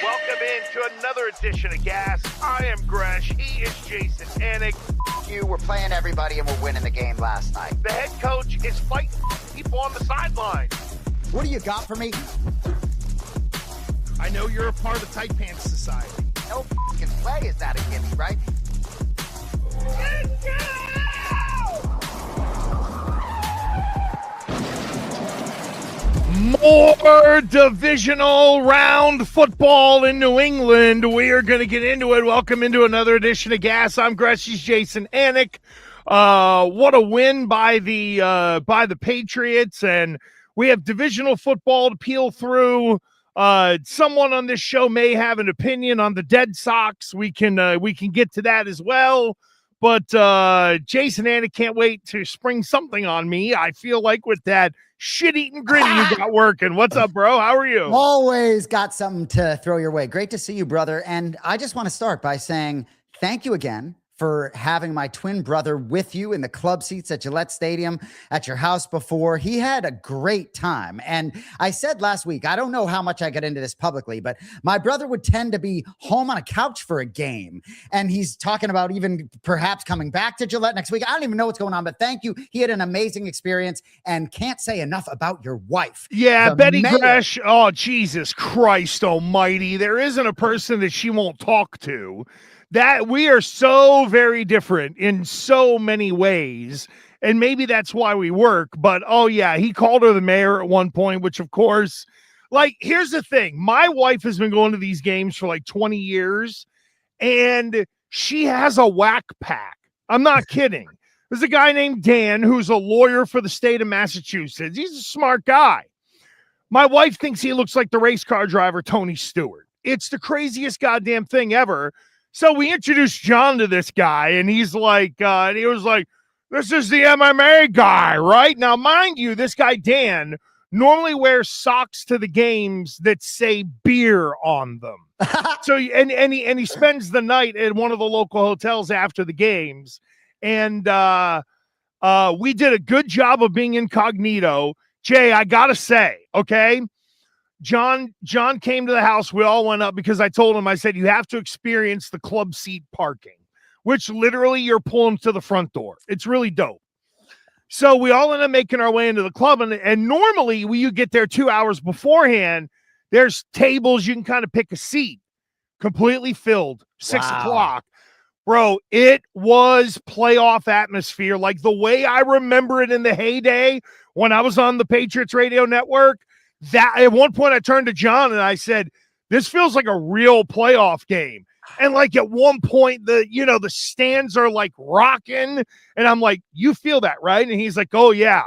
Welcome into another edition of Gas. I am Gresh. He is Jason Anik. You were playing everybody and we're winning the game last night. The head coach is fighting people on the sideline. What do you got for me? I know you're a part of the Tight Pants Society. No f***ing play is that a gimme, right? More divisional round football in New England. We are going to get into it. Welcome into another edition of Gas. I'm Gressy's Jason Anik. What a win by the Patriots, and we have divisional football to peel through. Someone on this show may have an opinion on the Dead Sox. We can get to that as well. But Jason Anik can't wait to spring something on me. I feel like with that shit-eating gritty you got working. What's up, bro? How are you? Always got something to throw your way. Great to see you, brother. And I just want to start by saying thank you again for having my twin brother with you in the club seats at Gillette Stadium at your house before. He had a great time. And I said last week, I don't know how much I got into this publicly, but my brother would tend to be home on a couch for a game. And he's talking about even perhaps coming back to Gillette next week. I don't even know what's going on, but thank you. He had an amazing experience and can't say enough about your wife. Yeah, Betty Gresh. Oh, Jesus Christ almighty. There isn't a person that she won't talk to. That we are so very different in so many ways, and maybe that's why we work. But oh yeah, he called her the mayor at one point, which of course, like, here's the thing: my wife has been going to these games for like 20 years, and she has a whack pack. I'm not kidding. There's a guy named Dan who's a lawyer for the state of Massachusetts. He's a smart guy. My wife thinks he looks like the race car driver Tony Stewart. It's the craziest goddamn thing ever. So we introduced John to this guy, and he's like, and he was like, this is the MMA guy, right? Now, mind you, this guy, Dan, normally wears socks to the games that say beer on them. So, and he spends the night at one of the local hotels after the games. And we did a good job of being incognito. Jay, I got to say, okay, John came to the house. We all went up because I told him, I said, you have to experience the club seat parking, which literally you're pulling to the front door. It's really dope. So we all ended up making our way into the club. And normally when you get there 2 hours beforehand, there's tables. You can kind of pick a seat, completely filled, 6 o'clock. Bro, it was playoff atmosphere. Like the way I remember it in the heyday when I was on the Patriots radio network. That at one point I turned to John and I said, this feels like a real playoff game. And like at one point, the stands are like rocking. And I'm like, you feel that, right? And he's like, oh yeah.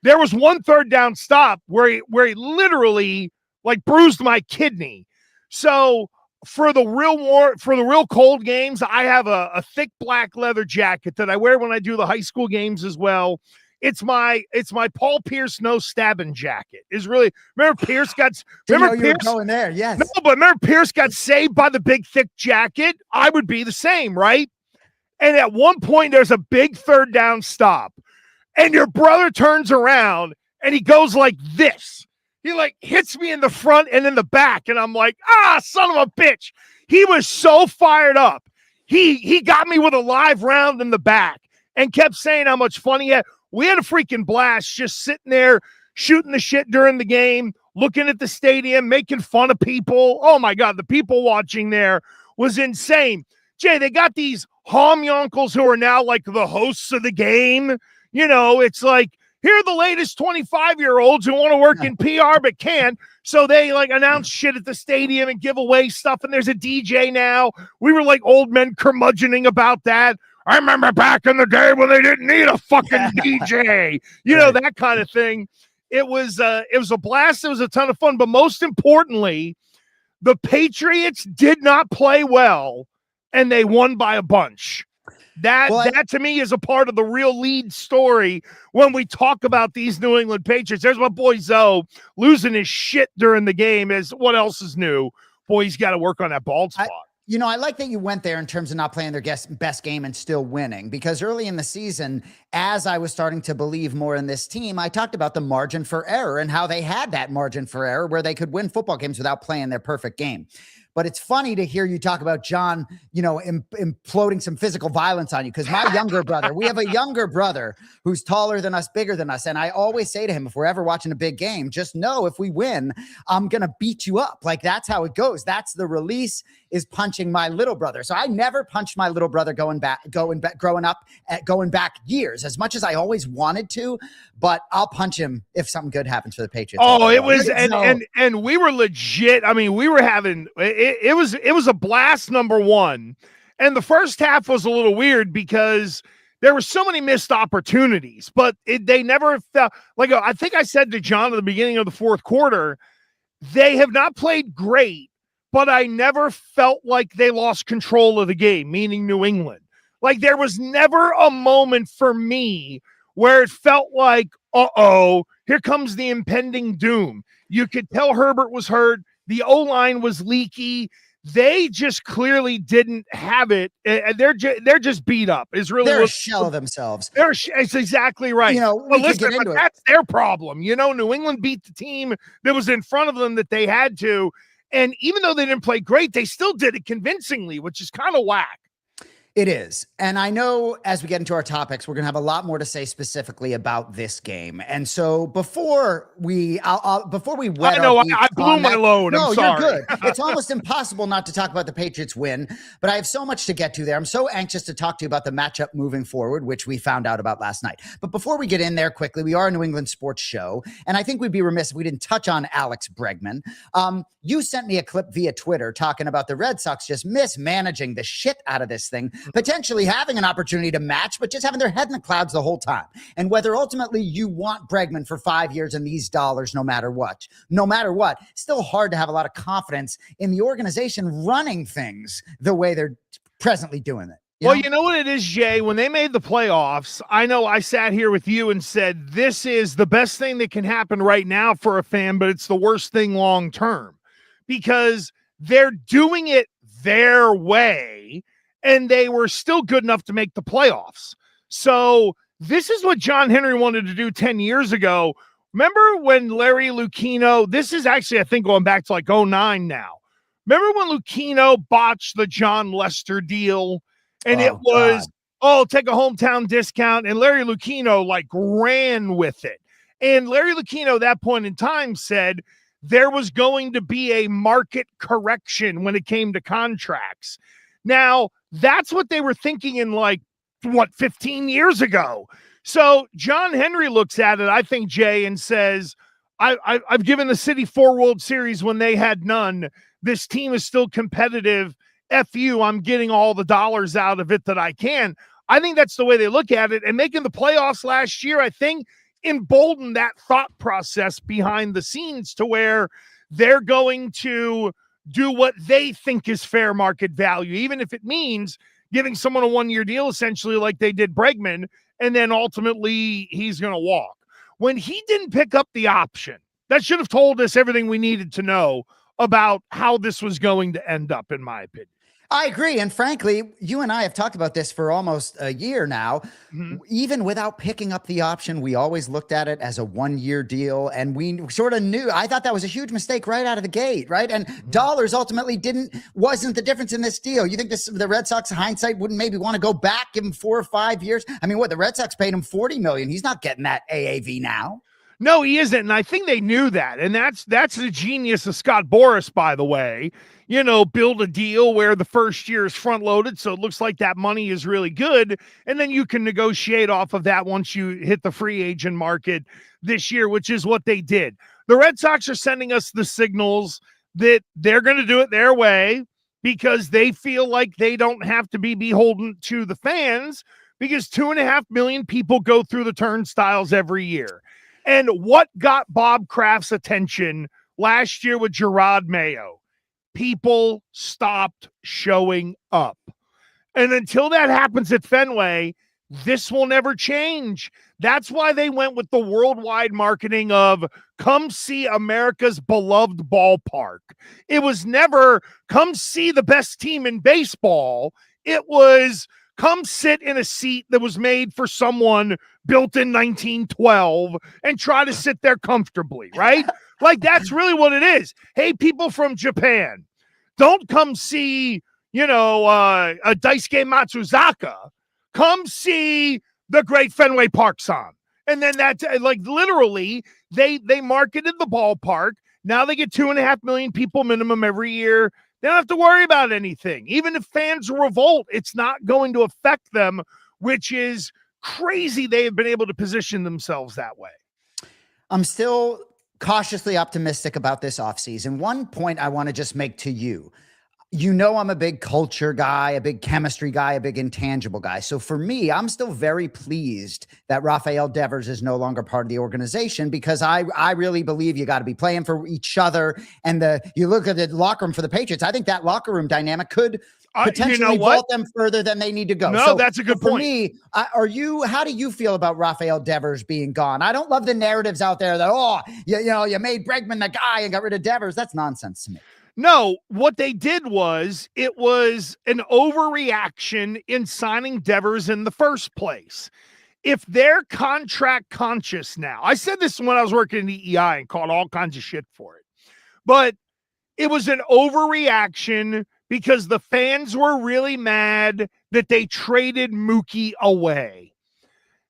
There was one third down stop where he literally like bruised my kidney. So for the real cold games, I have a thick black leather jacket that I wear when I do the high school games as well. It's my Paul Pierce no stabbing jacket. Is really, remember Pierce got remember Pierce going there, yes. No, but remember Pierce got saved by the big thick jacket. I would be the same, right? And at one point there's a big third down stop, and your brother turns around and he goes like this. He like hits me in the front and in the back, and I'm like, son of a bitch. He was so fired up. He got me with a live round in the back and kept saying how much fun he had. We had a freaking blast just sitting there, shooting the shit during the game, looking at the stadium, making fun of people. Oh, my God, the people watching there was insane. Jay, they got these homyonkles who are now like the hosts of the game. You know, it's like, here are the latest 25-year-olds who want to work in PR but can't. So they like announce shit at the stadium and give away stuff. And there's a DJ now. We were like old men curmudgeoning about that. I remember back in the day when they didn't need a fucking DJ, you know, that kind of thing. It was a blast. It was a ton of fun. But most importantly, the Patriots did not play well, and they won by a bunch. That to me is a part of the real lead story when we talk about these New England Patriots. There's my boy Zoe losing his shit during the game. Is what else is new? Boy, he's got to work on that bald spot. You know, I like that you went there in terms of not playing their best game and still winning, because early in the season, as I was starting to believe more in this team, I talked about the margin for error and how they had that margin for error where they could win football games without playing their perfect game. But it's funny to hear you talk about John, you know, imploding some physical violence on you. Because my younger brother, we have a younger brother who's taller than us, bigger than us. And I always say to him, if we're ever watching a big game, just know if we win, I'm going to beat you up. Like, that's how it goes. That's the release, is punching my little brother. So I never punched my little brother growing back years, as much as I always wanted to, but I'll punch him if something good happens for the Patriots. Oh, it was, and we were legit. I mean, we were having, it was a blast, number one. And the first half was a little weird because there were so many missed opportunities, but they never felt like, I think I said to John at the beginning of the fourth quarter, they have not played great, but I never felt like they lost control of the game, meaning New England. Like, there was never a moment for me where it felt like, here comes the impending doom. You could tell Herbert was hurt. The O-line was leaky. They just clearly didn't have it. They're just beat up. They're a shell of themselves. It's exactly right. You know, that's their problem. You know, New England beat the team that was in front of them that they had to. And even though they didn't play great, they still did it convincingly, which is kind of whack. It is. And I know as we get into our topics, we're going to have a lot more to say specifically about this game. And so before we wet I blew my load. I'm sorry. You're good. It's almost impossible not to talk about the Patriots win, but I have so much to get to there. I'm so anxious to talk to you about the matchup moving forward, which we found out about last night. But before we get in there quickly, we are a New England sports show, and I think we'd be remiss if we didn't touch on Alex Bregman. You sent me a clip via Twitter talking about the Red Sox just mismanaging the shit out of this thing, potentially having an opportunity to match, but just having their head in the clouds the whole time. And whether ultimately you want Bregman for 5 years and these dollars, no matter what, still hard to have a lot of confidence in the organization running things the way they're presently doing it. You know what it is, Jay? When they made the playoffs, I know I sat here with you and said, this is the best thing that can happen right now for a fan, but it's the worst thing long term, because they're doing it their way and they were still good enough to make the playoffs. So this is what John Henry wanted to do 10 years ago. Remember when Larry Lucchino, this is actually, I think, going back to like 2009 now. Remember when Lucchino botched the John Lester deal? And it was, take a hometown discount. And Larry Lucchino like ran with it. And Larry Lucchino at that point in time said there was going to be a market correction when it came to contracts. Now, that's what they were thinking in 15 years ago. So John Henry looks at it, I think, Jay, and says, I've given the city 4 World Series when they had none. This team is still competitive. F you, I'm getting all the dollars out of it that I can. I think that's the way they look at it. And making the playoffs last year, I think, emboldened that thought process behind the scenes to where they're going to do what they think is fair market value, even if it means giving someone a 1-year deal, essentially like they did Bregman, and then ultimately he's going to walk. When he didn't pick up the option, that should have told us everything we needed to know about how this was going to end up, in my opinion. I agree. And frankly, you and I have talked about this for almost a year now. Mm-hmm. Even without picking up the option, we always looked at it as a 1-year deal. And we sort of knew, I thought that was a huge mistake right out of the gate, right? And dollars ultimately wasn't the difference in this deal. You think the Red Sox hindsight wouldn't maybe want to go back, give him 4 or 5 years? I mean, the Red Sox paid him $40 million. He's not getting that AAV now. No, he isn't. And I think they knew that. And that's the genius of Scott Boras, by the way. Build a deal where the first year is front loaded. So it looks like that money is really good. And then you can negotiate off of that once you hit the free agent market this year, which is what they did. The Red Sox are sending us the signals that they're going to do it their way because they feel like they don't have to be beholden to the fans, because 2.5 million people go through the turnstiles every year. And what got Bob Kraft's attention last year with Gerard Mayo? People stopped showing up. And until that happens at Fenway, This will never change. That's why they went with the worldwide marketing of come see America's beloved ballpark. It was never come see the best team in baseball. It was come sit in a seat that was made for someone built in 1912 and try to sit there comfortably, right? Like, that's really what it is. Hey, people from Japan, don't come see, a Daisuke Matsuzaka. Come see the great Fenway Park song. And then that's like literally they marketed the ballpark. Now they get 2.5 million people minimum every year. They don't have to worry about anything. Even if fans revolt, it's not going to affect them, which is crazy. They have been able to position themselves that way. I'm still cautiously optimistic about this offseason. One point I want to just make to you. I'm a big culture guy, a big chemistry guy, a big intangible guy. So for me, I'm still very pleased that Rafael Devers is no longer part of the organization, because I really believe you got to be playing for each other. And you look at the locker room for the Patriots, I think that locker room dynamic could potentially vault them further than they need to go. No, that's a good point. For me, how do you feel about Rafael Devers being gone? I don't love the narratives out there that, you made Bregman the guy and got rid of Devers. That's nonsense to me. No, what they did was it was an overreaction in signing Devers in the first place. If they're contract conscious now, I said this when I was working in EEI and caught all kinds of shit for it, but it was an overreaction because the fans were really mad that they traded Mookie away.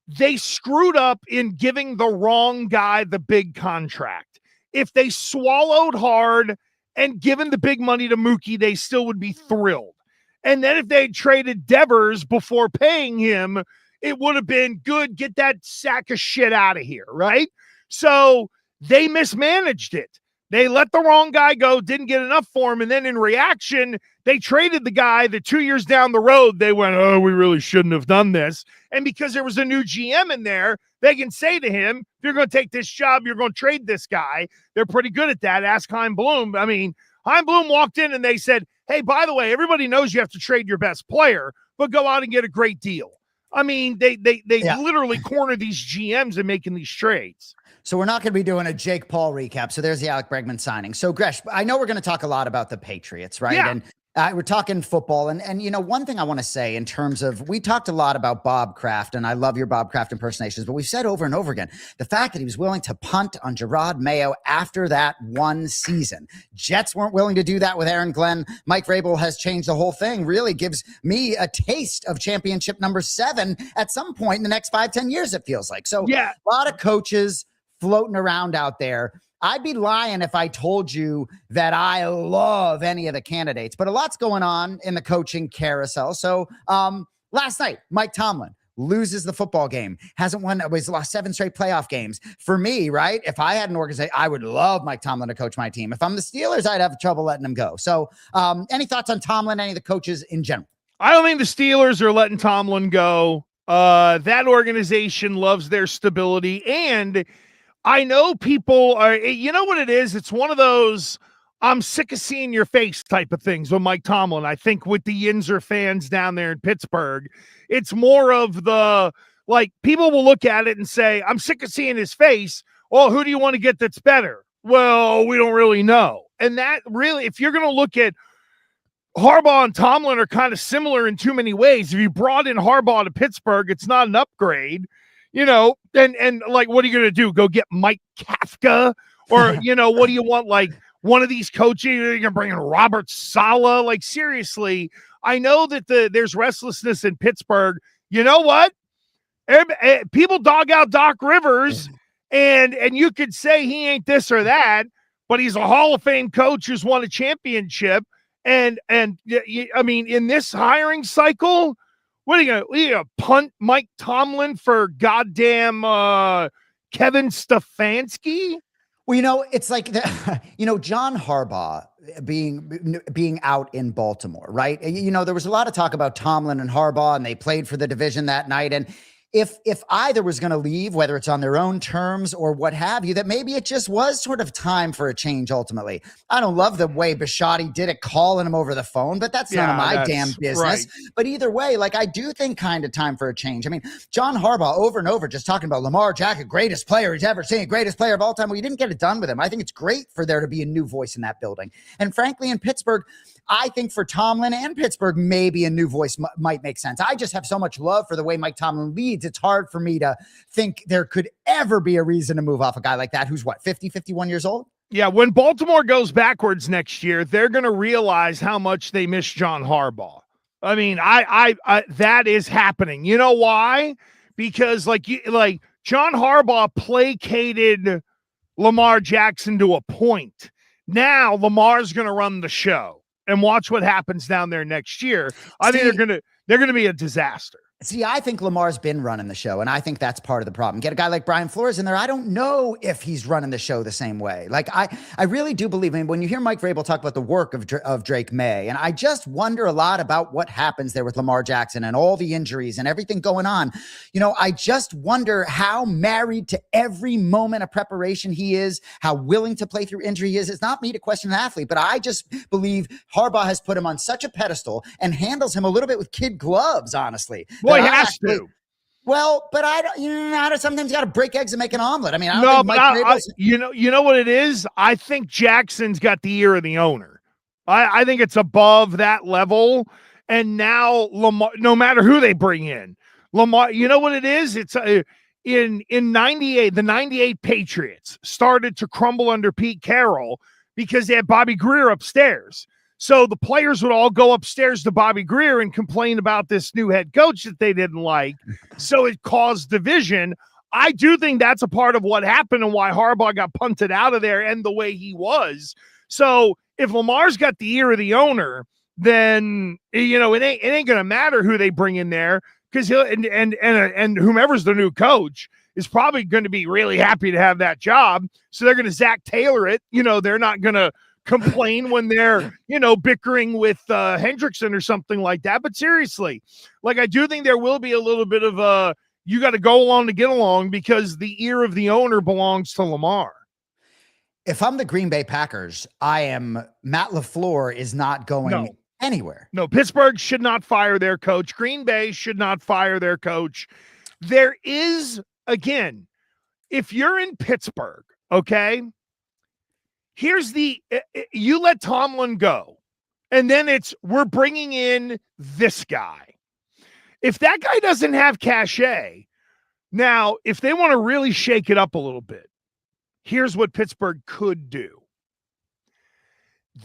They screwed up in giving the wrong guy the big contract. If they swallowed hard and given the big money to Mookie, they still would be thrilled. And then if they traded Devers before paying him, it would have been good. Get that sack of shit out of here, right? So they mismanaged it. They let the wrong guy go, didn't get enough for him, and then in reaction, they traded the guy that 2 years down the road, they went, oh, we really shouldn't have done this. And because there was a new GM in there, they can say to him, if you're going to take this job, you're going to trade this guy. They're pretty good at that. Ask Chaim Bloom. I mean, Chaim Bloom walked in and they said, hey, by the way, everybody knows you have to trade your best player, but go out and get a great deal. I mean, they literally corner these GMs and making these trades. So we're not going to be doing a Jake Paul recap. So there's the Alec Bregman signing. So Gresh, I know we're going to talk a lot about the Patriots, right? Yeah. And we're talking football. And one thing I want to say in terms of, we talked a lot about Bob Kraft, and I love your Bob Kraft impersonations, but we've said over and over again, the fact that he was willing to punt on Gerard Mayo after that one season. Jets weren't willing to do that with Aaron Glenn. Mike Vrabel has changed the whole thing. Really gives me a taste of championship number 7 at some point in the next 5-10 years, it feels like. So yeah, a lot of coaches floating around out there. I'd be lying if I told you that I love any of the candidates, but a lot's going on in the coaching carousel. So last night, Mike Tomlin loses the football game, hasn't won, he's lost 7 straight playoff games. For me, right, if I had an organization, I would love Mike Tomlin to coach my team. If I'm the Steelers, I'd have trouble letting him go. So any thoughts on Tomlin, any of the coaches in general? I don't think the Steelers are letting Tomlin go. That organization loves their stability, and I know people are, you know what it is? It's one of those, I'm sick of seeing your face type of things with Mike Tomlin. I think with the Yinzer fans down there in Pittsburgh, it's more of the, like, people will look at it and say, I'm sick of seeing his face. Oh, who do you want to get that's better? Well, we don't really know. And that really, if you're going to look at Harbaugh and Tomlin are kind of similar in too many ways. If you brought in Harbaugh to Pittsburgh, it's not an upgrade. And like, what are you going to do? Go get Mike Kafka? Or, what do you want? Like one of these coaches, you're going to bring in Robert Saleh? Like, seriously, I know that there's restlessness in Pittsburgh. You know what? People dog out Doc Rivers, and you could say he ain't this or that, but he's a Hall of Fame coach who's won a championship. And I mean, in this hiring cycle, what are you gonna punt Mike Tomlin for goddamn Kevin Stefanski? Well, it's like John Harbaugh being out in Baltimore, right? There was a lot of talk about Tomlin and Harbaugh, and they played for the division that night. And if either was going to leave, whether it's on their own terms or what have you, that maybe it just was sort of time for a change ultimately. I don't love the way Bisciotti did it, calling him over the phone, but that's none of my damn business. Right. But either way, like, I do think kind of time for a change. I mean, John Harbaugh over and over just talking about Lamar Jackson, greatest player he's ever seen, greatest player of all time. Well, you didn't get it done with him. I think it's great for there to be a new voice in that building. And frankly, in Pittsburgh, I think for Tomlin and Pittsburgh, maybe a new voice might make sense. I just have so much love for the way Mike Tomlin leads. It's hard for me to think there could ever be a reason to move off a guy like that who's what, 50, 51 years old? Yeah, when Baltimore goes backwards next year, they're going to realize how much they miss John Harbaugh. I mean, I that is happening. You know why? Because like John Harbaugh placated Lamar Jackson to a point. Now Lamar's going to run the show. And watch what happens down there next year. I think they're gonna be a disaster. See, I think Lamar's been running the show, and I think that's part of the problem. Get a guy like Brian Flores in there. I don't know if he's running the show the same way. Like, I really do believe, I mean, when you hear Mike Vrabel talk about the work of Drake May, and I just wonder a lot about what happens there with Lamar Jackson and all the injuries and everything going on. You know, I just wonder how married to every moment of preparation he is, how willing to play through injury he is. It's not me to question an athlete, but I just believe Harbaugh has put him on such a pedestal and handles him a little bit with kid gloves, honestly. Well, he has to. Well, but I don't. You know, sometimes you got to break eggs and make an omelet. I mean, I don't think Mike you know what it is. I think Jackson's got the ear of the owner. I think it's above that level. And now Lamar, no matter who they bring in, Lamar. You know what it is? It's in '98. The '98 Patriots started to crumble under Pete Carroll because they had Bobby Greer upstairs. So the players would all go upstairs to Bobby Greer and complain about this new head coach that they didn't like. So it caused division. I do think that's a part of what happened and why Harbaugh got punted out of there and the way he was. So if Lamar's got the ear of the owner, then, you know, it ain't going to matter who they bring in there, because he'll and whomever's the new coach is probably going to be really happy to have that job. So they're going to Zach Taylor it. You know, they're not going to complain when they're, you know, bickering with Hendrickson or something like that. But seriously, like, I do think there will be a little bit of you got to go along to get along, because the ear of the owner belongs to Lamar. If I'm the Green Bay Packers, Matt LaFleur is not going anywhere. No, Pittsburgh should not fire their coach. Green Bay should not fire their coach. There is, again, if you're in Pittsburgh, okay, here's you let Tomlin go, and then we're bringing in this guy. If that guy doesn't have cachet, now, if they want to really shake it up a little bit, here's what Pittsburgh could do.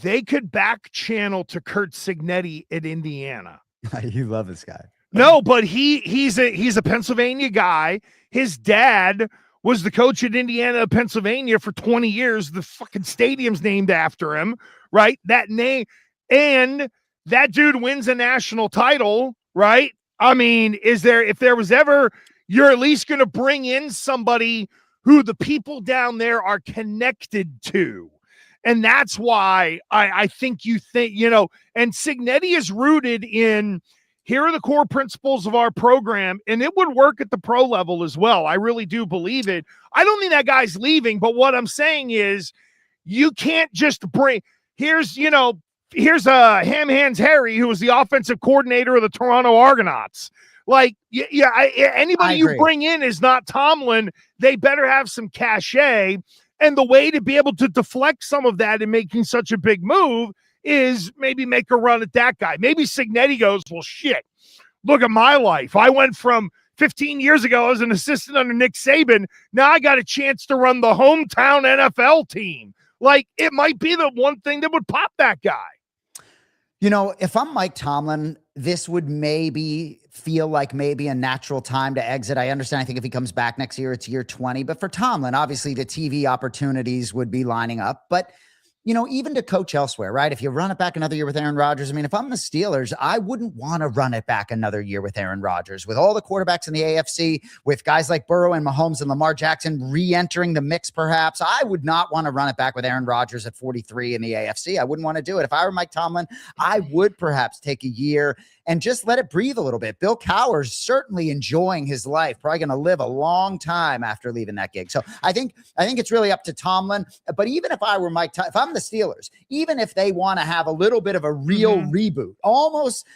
They could back channel to Kurt Cignetti at Indiana. You love this guy. No, but he's a Pennsylvania guy. His dad was the coach at Indiana, Pennsylvania for 20 years. The fucking stadium's named after him, right? That name, and that dude wins a national title, right? I mean, if there was ever, you're at least going to bring in somebody who the people down there are connected to. And that's why I think you know, and Cignetti is rooted in, here are the core principles of our program, and it would work at the pro level as well. I really do believe it. I don't think that guy's leaving, but what I'm saying is, you can't just here's Ham Hands Harry, who was the offensive coordinator of the Toronto Argonauts. Like, anybody you bring in is not Tomlin. They better have some cachet. And the way to be able to deflect some of that in making such a big move is maybe make a run at that guy. Maybe Cignetti goes, well, shit, look at my life. I went from 15 years ago as an assistant under Nick Saban. Now I got a chance to run the hometown NFL team. Like, it might be the one thing that would pop that guy. You know, if I'm Mike Tomlin, this would maybe feel like maybe a natural time to exit. I understand. I think if he comes back next year, it's year 20. But for Tomlin, obviously the TV opportunities would be lining up. But even to coach elsewhere, right? If you run it back another year with Aaron Rodgers, I mean, if I'm the Steelers, I wouldn't want to run it back another year with Aaron Rodgers. With all the quarterbacks in the AFC, with guys like Burrow and Mahomes and Lamar Jackson re-entering the mix, perhaps, I would not want to run it back with Aaron Rodgers at 43 in the AFC. I wouldn't want to do it. If I were Mike Tomlin, I would perhaps take a year and just let it breathe a little bit. Bill Cowher's certainly enjoying his life, probably going to live a long time after leaving that gig. So I think it's really up to Tomlin. But even if I were if I'm the Steelers, even if they want to have a little bit of a real reboot, almost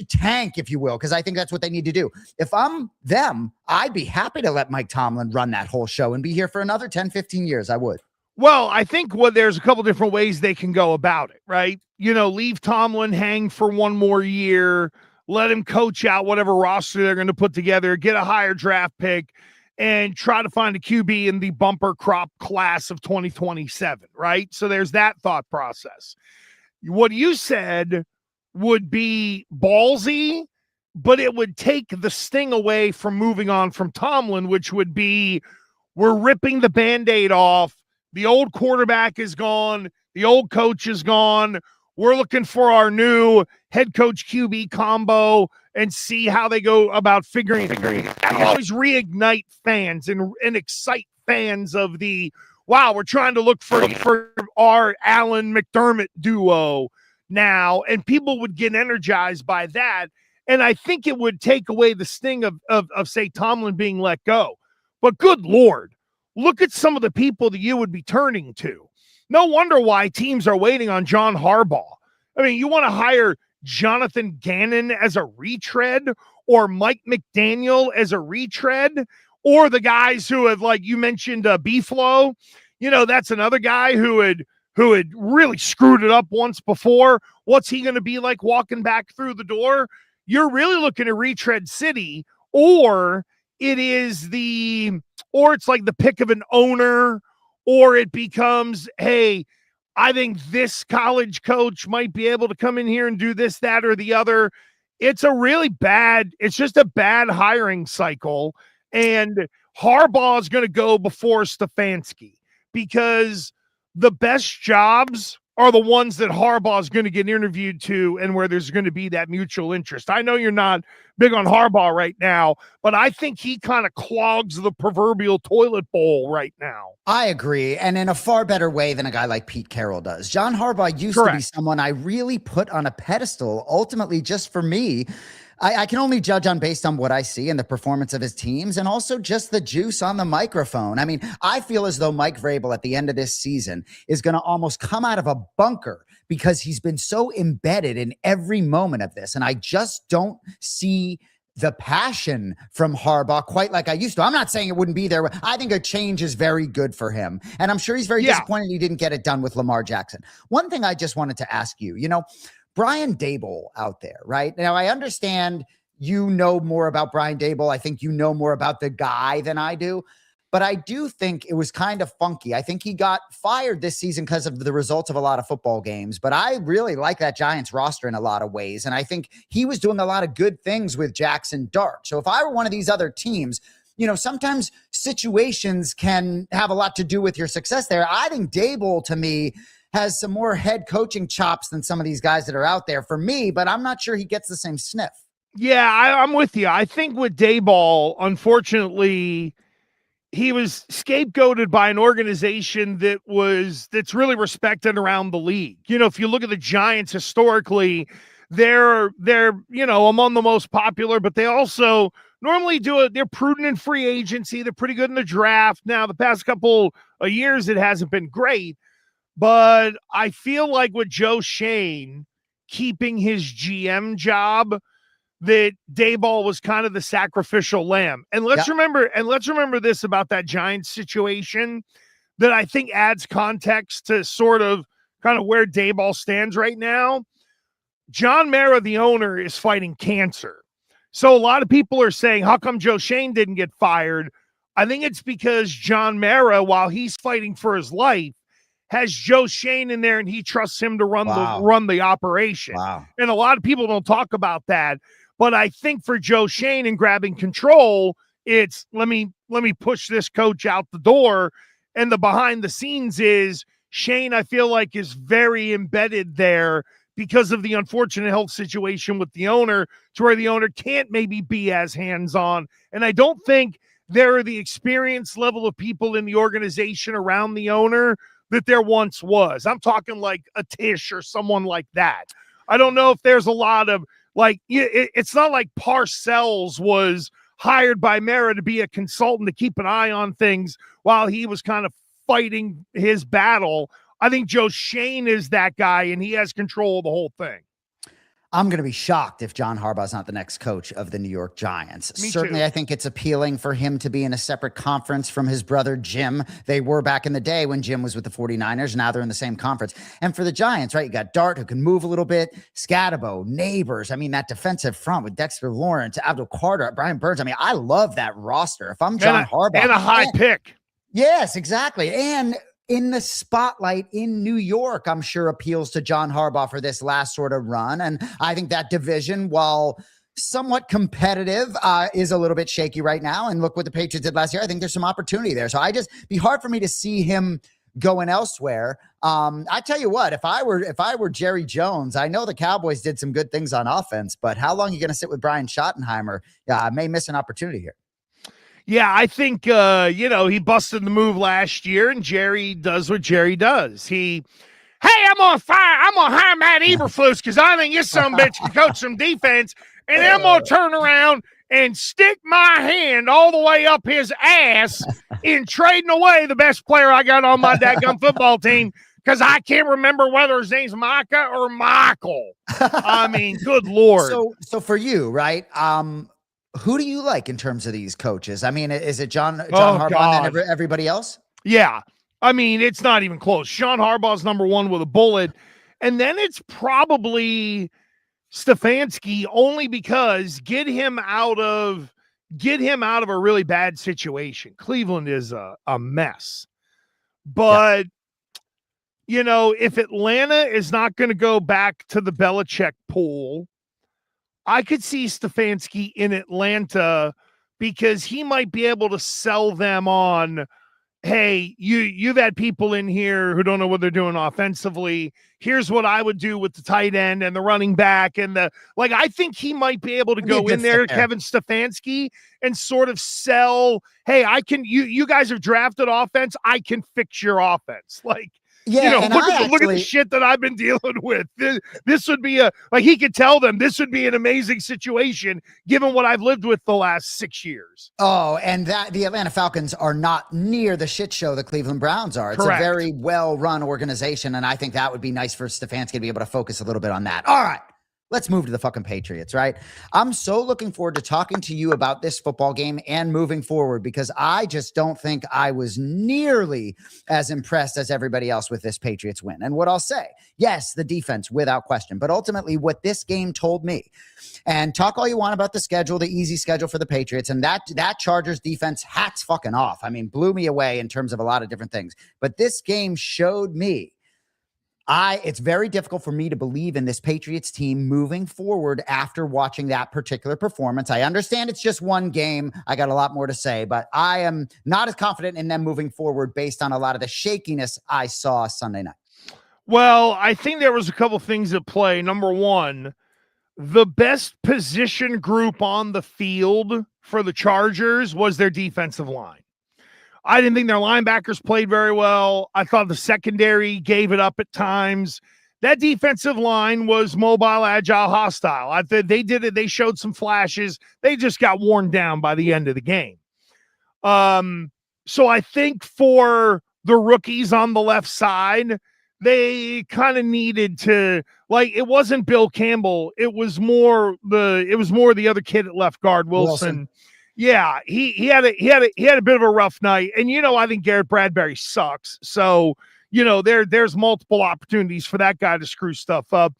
tank, if you will, because I think that's what they need to do. If I'm them, I'd be happy to let Mike Tomlin run that whole show and be here for another 10, 15 years. I would. Well, I think there's a couple different ways they can go about it, right? Leave Tomlin hang for one more year, let him coach out whatever roster they're going to put together, get a higher draft pick, and try to find a QB in the bumper crop class of 2027, right? So there's that thought process. What you said would be ballsy, but it would take the sting away from moving on from Tomlin, which would be we're ripping the Band-Aid off. The old quarterback is gone. The old coach is gone. We're looking for our new head coach QB combo and see how they go about figuring it out. Always reignite fans and excite fans of wow, we're trying to look for our Allen McDermott duo now. And people would get energized by that. And I think it would take away the sting of say, Tomlin being let go. But good Lord, look at some of the people that you would be turning to. No wonder why teams are waiting on John Harbaugh. I mean, you want to hire Jonathan Gannon as a retread or Mike McDaniel as a retread or the guys who have, like you mentioned, B-Flow. That's another guy who had really screwed it up once before. What's he going to be like walking back through the door? You're really looking at retread city, or it's like the pick of an owner, or it becomes, hey, I think this college coach might be able to come in here and do this, that, or the other. It's just a bad hiring cycle. And Harbaugh is going to go before Stefanski because the best jobs are the ones that Harbaugh is going to get interviewed to and where there's going to be that mutual interest. I know you're not big on Harbaugh right now, but I think he kind of clogs the proverbial toilet bowl right now. I agree, and in a far better way than a guy like Pete Carroll does. John Harbaugh used to be someone I really put on a pedestal, ultimately just for me. I can only judge based on what I see and the performance of his teams and also just the juice on the microphone. I mean, I feel as though Mike Vrabel at the end of this season is going to almost come out of a bunker because he's been so embedded in every moment of this. And I just don't see the passion from Harbaugh quite like I used to. I'm not saying it wouldn't be there. I think a change is very good for him. And I'm sure he's very disappointed he didn't get it done with Lamar Jackson. One thing I just wanted to ask you, Brian Daboll out there, right? Now, I understand you know more about Brian Daboll. I think you know more about the guy than I do. But I do think it was kind of funky. I think he got fired this season because of the results of a lot of football games. But I really like that Giants roster in a lot of ways. And I think he was doing a lot of good things with Jackson Dart. So if I were one of these other teams, sometimes situations can have a lot to do with your success there. I think Daboll, to me, has some more head coaching chops than some of these guys that are out there for me, but I'm not sure he gets the same sniff. Yeah, I'm with you. I think with Daboll, unfortunately, he was scapegoated by an organization that's really respected around the league. If you look at the Giants historically, they're among the most popular, but they also normally they're prudent in free agency. They're pretty good in the draft. Now, the past couple of years, it hasn't been great. But I feel like with Joe Shane keeping his GM job, that Daboll was kind of the sacrificial lamb. And let's remember this about that Giants situation that I think adds context to sort of kind of where Daboll stands right now. John Mara, the owner, is fighting cancer. So a lot of people are saying, how come Joe Shane didn't get fired? I think it's because John Mara, while he's fighting for his life, has Joe Shane in there and he trusts him to run the operation. Wow. And a lot of people don't talk about that. But I think for Joe Shane and grabbing control, it's let me push this coach out the door. And the behind the scenes is Shane, I feel like, is very embedded there because of the unfortunate health situation with the owner, to where the owner can't maybe be as hands-on. And I don't think there are the experience level of people in the organization around the owner that there once was. I'm talking like a Tisch or someone like that. I don't know if there's a lot of, like, it's not like Parcells was hired by Mara to be a consultant to keep an eye on things while he was kind of fighting his battle. I think Joe Shane is that guy, and he has control of the whole thing. I'm going to be shocked if John Harbaugh's not the next coach of the New York Giants. Me Certainly, too. I think it's appealing for him to be in a separate conference from his brother Jim. They were back in the day when Jim was with the 49ers. Now they're in the same conference. And for the Giants, right, you got Dart, who can move a little bit, Scatabo, Neighbors. I mean, that defensive front with Dexter Lawrence, Abdul Carter, Brian Burns. I mean, I love that roster. If I'm John Harbaugh. And a high pick. Yes, exactly. And in the spotlight in New York, I'm sure appeals to John Harbaugh for this last sort of run. And I think that division, while somewhat competitive, is a little bit shaky right now. And look what the Patriots did last year. I think there's some opportunity there. So be hard for me to see him going elsewhere. I tell you what, if I were Jerry Jones, I know the Cowboys did some good things on offense, but how long are you going to sit with Brian Schottenheimer? I may miss an opportunity here. Yeah, I think, he busted the move last year, and Jerry does what Jerry does. I'm going to hire Matt Eberflus because I think this son of a bitch can coach some defense, and then I'm going to turn around and stick my hand all the way up his ass in trading away the best player I got on my dadgum football team because I can't remember whether his name's Micah or Michael. I mean, good Lord. So for you, right, who do you like in terms of these coaches? I mean, is it John Harbaugh and then everybody else? Yeah. I mean, it's not even close. Sean Harbaugh's number one with a bullet. And then it's probably Stefanski, only because get him out of a really bad situation. Cleveland is a mess. But, if Atlanta is not going to go back to the Belichick pool, I could see Stefanski in Atlanta because he might be able to sell them on, hey, you've had people in here who don't know what they're doing offensively. Here's what I would do with the tight end and the running back and I think he might be able to go in there, Kevin Stefanski, and sort of sell, hey, you guys have drafted offense. I can fix your offense. Look at the shit that I've been dealing with. This would be he could tell them this would be an amazing situation given what I've lived with the last 6 years. Oh, and that the Atlanta Falcons are not near the shit show the Cleveland Browns are. It's Correct. A very well-run organization, and I think that would be nice for Stefanski to be able to focus a little bit on that. All right. Let's move to the fucking Patriots, right? I'm so looking forward to talking to you about this football game and moving forward because I just don't think I was nearly as impressed as everybody else with this Patriots win. And what I'll say, yes, the defense without question, but ultimately what this game told me, and talk all you want about the schedule, the easy schedule for the Patriots, and that Chargers defense hats fucking off. I mean, blew me away in terms of a lot of different things. But this game showed me it's very difficult for me to believe in this Patriots team moving forward after watching that particular performance. I understand it's just one game. I got a lot more to say, but I am not as confident in them moving forward based on a lot of the shakiness I saw Sunday night. Well, I think there was a couple things at play. Number one, the best position group on the field for the Chargers was their defensive line. I didn't think their linebackers played very well. I thought the secondary gave it up at times. That defensive line was mobile, agile, hostile. I thought they did it. They showed some flashes. They just got worn down by the end of the game. So I think for the rookies on the left side, they kind of needed to, it wasn't Bill Campbell. It was more the other kid at left guard, Wilson. Yeah, he had a bit of a rough night, and I think Garrett Bradbury sucks. So there's multiple opportunities for that guy to screw stuff up.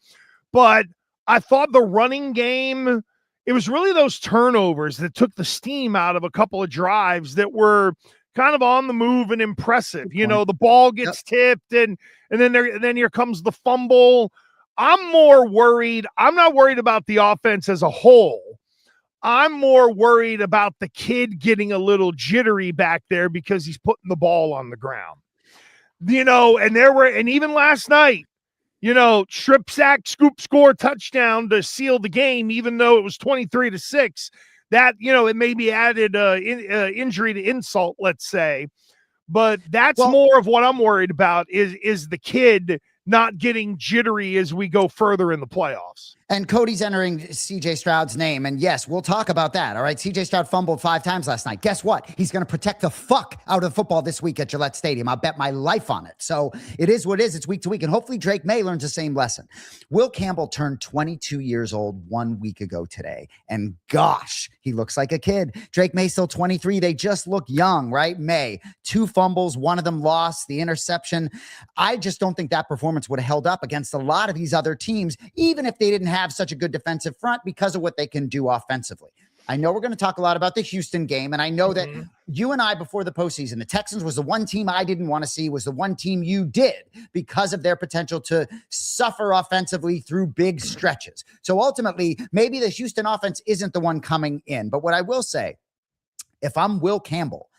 But I thought the running game, it was really those turnovers that took the steam out of a couple of drives that were kind of on the move and impressive. The ball gets tipped, and then here comes the fumble. I'm not worried about the offense as a whole. I'm more worried about the kid getting a little jittery back there because he's putting the ball on the ground. And even last night, strip sack, scoop score, touchdown to seal the game, even though it was 23-6. That, it maybe added injury to insult, let's say. But that's more of what I'm worried about is the kid not getting jittery as we go further in the playoffs. And Cody's entering CJ Stroud's name. And yes, we'll talk about that. All right. CJ Stroud fumbled 5 times last night. Guess what? He's going to protect the fuck out of football this week at Gillette Stadium. I'll bet my life on it. So it is what it is. It's week to week. And hopefully Drake May learns the same lesson. Will Campbell turned 22 years old 1 week ago today. And gosh, he looks like a kid. Drake May still 23. They just look young, right? May, 2 fumbles, 1 of them lost, the interception. I just don't think that performance would have held up against a lot of these other teams, even if they didn't have such a good defensive front because of what they can do offensively. I know we're going to talk a lot about the Houston game, and I know that you and I, before the postseason, the Texans was the one team I didn't want to see, was the one team you did because of their potential to suffer offensively through big stretches. So ultimately, maybe the Houston offense isn't the one coming in. But what I will say, if I'm Will Campbell,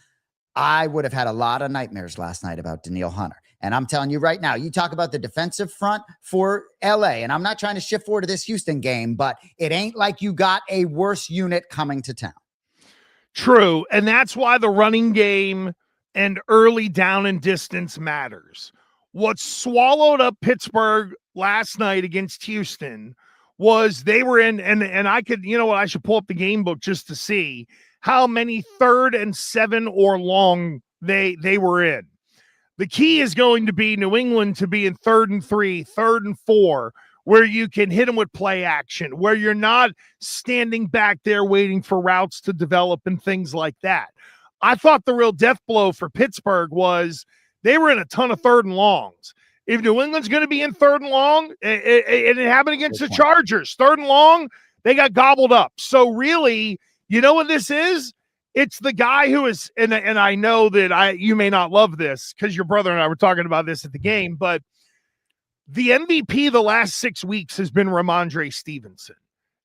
I would have had a lot of nightmares last night about Danielle Hunter. And I'm telling you right now, you talk about the defensive front for LA, and I'm not trying to shift forward to this Houston game, but it ain't like you got a worse unit coming to town. True. And that's why the running game and early down and distance matters. What swallowed up Pittsburgh last night against Houston was they were in, and I could, I should pull up the game book just to see how many 3rd and 7 or long they were in. The key is going to be New England to be in 3rd and 3, 3rd and 4, where you can hit them with play action, where you're not standing back there waiting for routes to develop and things like that. I thought the real death blow for Pittsburgh was they were in a ton of 3rd and longs. If New England's going to be in 3rd and long, it happened against the Chargers. 3rd and long, they got gobbled up. So really, you know what this is? It's the guy who is, and I know that you may not love this because your brother and I were talking about this at the game, but the MVP the last 6 weeks has been Ramondre Stevenson.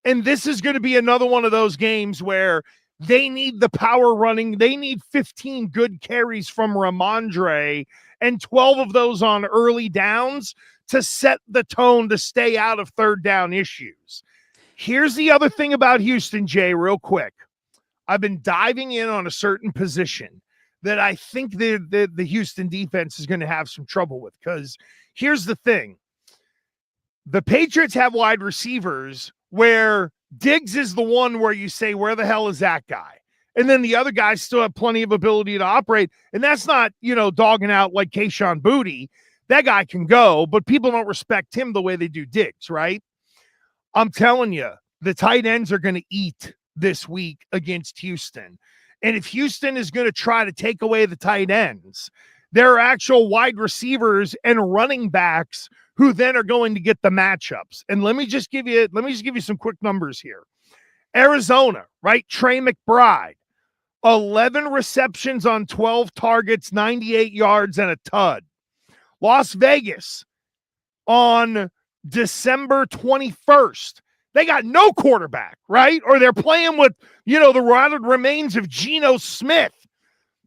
And this is going to be another one of those games where they need the power running. They need 15 good carries from Ramondre and 12 of those on early downs to set the tone to stay out of 3rd down issues. Here's the other thing about Houston, Jay, real quick. I've been diving in on a certain position that I think the Houston defense is going to have some trouble with, because here's the thing. The Patriots have wide receivers where Diggs is the one where you say, where the hell is that guy? And then the other guys still have plenty of ability to operate. And that's not, dogging out like Kayshon Boutte. That guy can go, but people don't respect him the way they do Diggs, right? I'm telling you, the tight ends are going to eat this week against Houston. And if Houston is going to try to take away the tight ends, there are actual wide receivers and running backs who then are going to get the matchups. And let me just give you some quick numbers here. Arizona, right? Trey McBride, 11 receptions on 12 targets, 98 yards and a tud. Las Vegas on December 21st. They got no quarterback, right? Or they're playing with, the rotted remains of Geno Smith.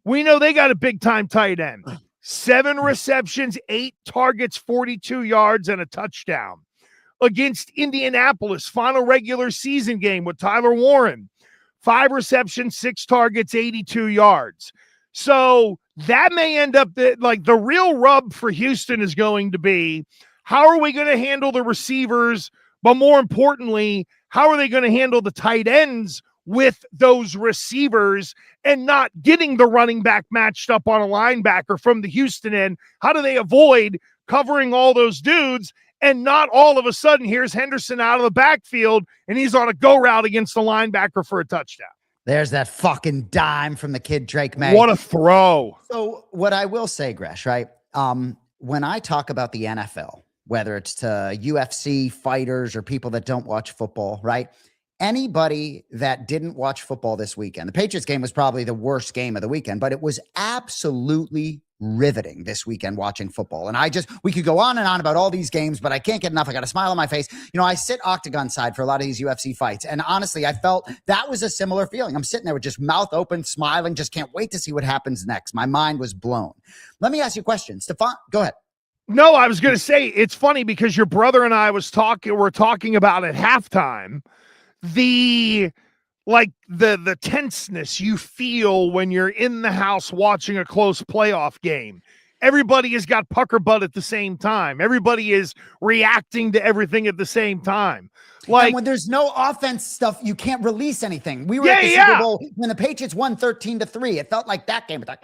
We know they got a big-time tight end. 7 receptions, 8 targets, 42 yards, and a touchdown. Against Indianapolis, final regular season game with Tyler Warren. 5 receptions, 6 targets, 82 yards. So that may end up the real rub for Houston is going to be, how are we going to handle the receivers? But more importantly, how are they going to handle the tight ends with those receivers and not getting the running back matched up on a linebacker from the Houston end? How do they avoid covering all those dudes and not all of a sudden here's Henderson out of the backfield and he's on a go route against the linebacker for a touchdown? There's that fucking dime from the kid Drake May. What a throw. So what I will say, Gresh, right? When I talk about the NFL, whether it's to UFC fighters or people that don't watch football, right? anybody that didn't watch football this weekend, the Patriots game was probably the worst game of the weekend, but it was absolutely riveting this weekend watching football. And we could go on and on about all these games, but I can't get enough. I got a smile on my face. I sit octagon side for a lot of these UFC fights. And honestly, I felt that was a similar feeling. I'm sitting there with just mouth open, smiling, just can't wait to see what happens next. My mind was blown. Let me ask you a question. Stefan, go ahead. No, I was going to say, it's funny because your brother and I were talking about at halftime, the tenseness you feel when you're in the house watching a close playoff game. Everybody has got pucker butt at the same time. Everybody is reacting to everything at the same time. And when there's no offense stuff, you can't release anything. We were at the Super Bowl when the Patriots won 13-3. It felt like that game was like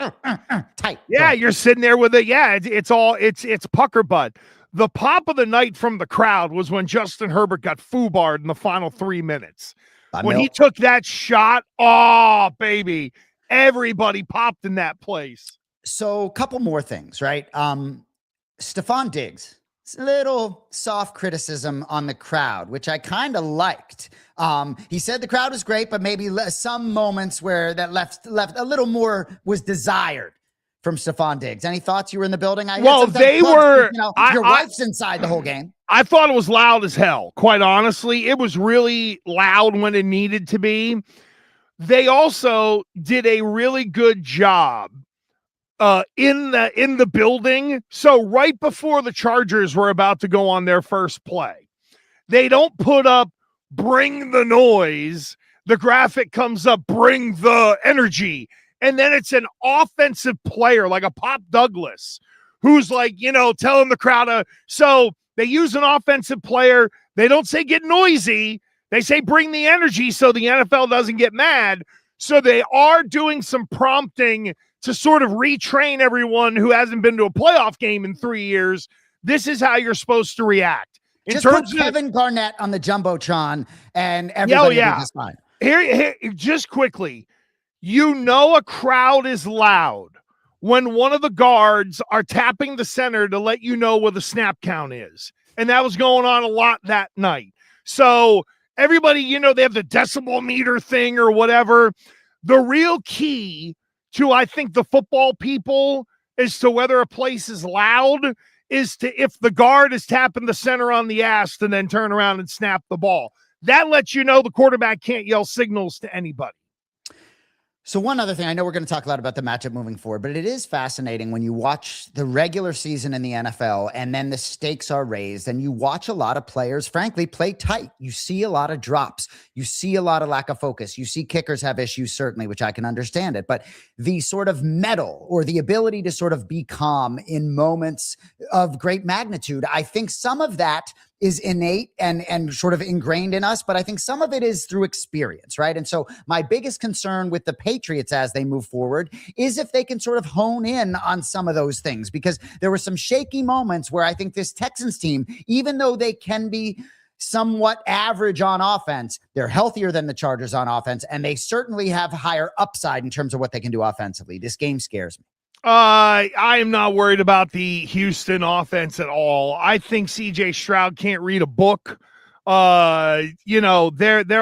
tight. Yeah, you're sitting there with it. Yeah, it's pucker butt. The pop of the night from the crowd was when Justin Herbert got foobarred in the final 3 minutes. When he took that shot, oh, baby, everybody popped in that place. So a couple more things, right? Stephon Diggs, it's a little soft criticism on the crowd, which I kind of liked. He said the crowd was great, but maybe some moments where that left a little more was desired from Stephon Diggs. Any thoughts? You were in the building? Your wife's inside the whole game. I thought it was loud as hell, quite honestly. It was really loud when it needed to be. They also did a really good job in the building. So right before the Chargers were about to go on their first play, they don't put up "bring the noise." The graphic comes up, "bring the energy." And then it's an offensive player like a Pop Douglas who's telling the crowd. So they use an offensive player. They don't say "get noisy." They say "bring the energy" so the NFL doesn't get mad. So they are doing some prompting to sort of retrain everyone who hasn't been to a playoff game in 3 years. This is how you're supposed to react. Just put Kevin Garnett on the Jumbotron and everybody will be just fine. Here, just quickly, a crowd is loud when one of the guards are tapping the center to let you know where the snap count is. And that was going on a lot that night. So everybody, they have the decibel meter thing or whatever. The real key to, I think, the football people as to whether a place is loud is to, if the guard is tapping the center on the ass, to then turn around and snap the ball. That lets you know the quarterback can't yell signals to anybody. So one other thing, I know we're going to talk a lot about the matchup moving forward, but it is fascinating when you watch the regular season in the NFL and then the stakes are raised and you watch a lot of players, frankly, play tight. You see a lot of drops. You see a lot of lack of focus. You see kickers have issues, certainly, which I can understand it. But the sort of mettle or the ability to sort of be calm in moments of great magnitude, I think some of that is innate and sort of ingrained in us, but I think some of it is through experience, right? And so my biggest concern with the Patriots as they move forward is if they can sort of hone in on some of those things, because there were some shaky moments where I think this Texans team, even though they can be somewhat average on offense, they're healthier than the Chargers on offense, and they certainly have higher upside in terms of what they can do offensively. This game scares me. I am not worried about the Houston offense at all. I think CJ Stroud can't read a book. Their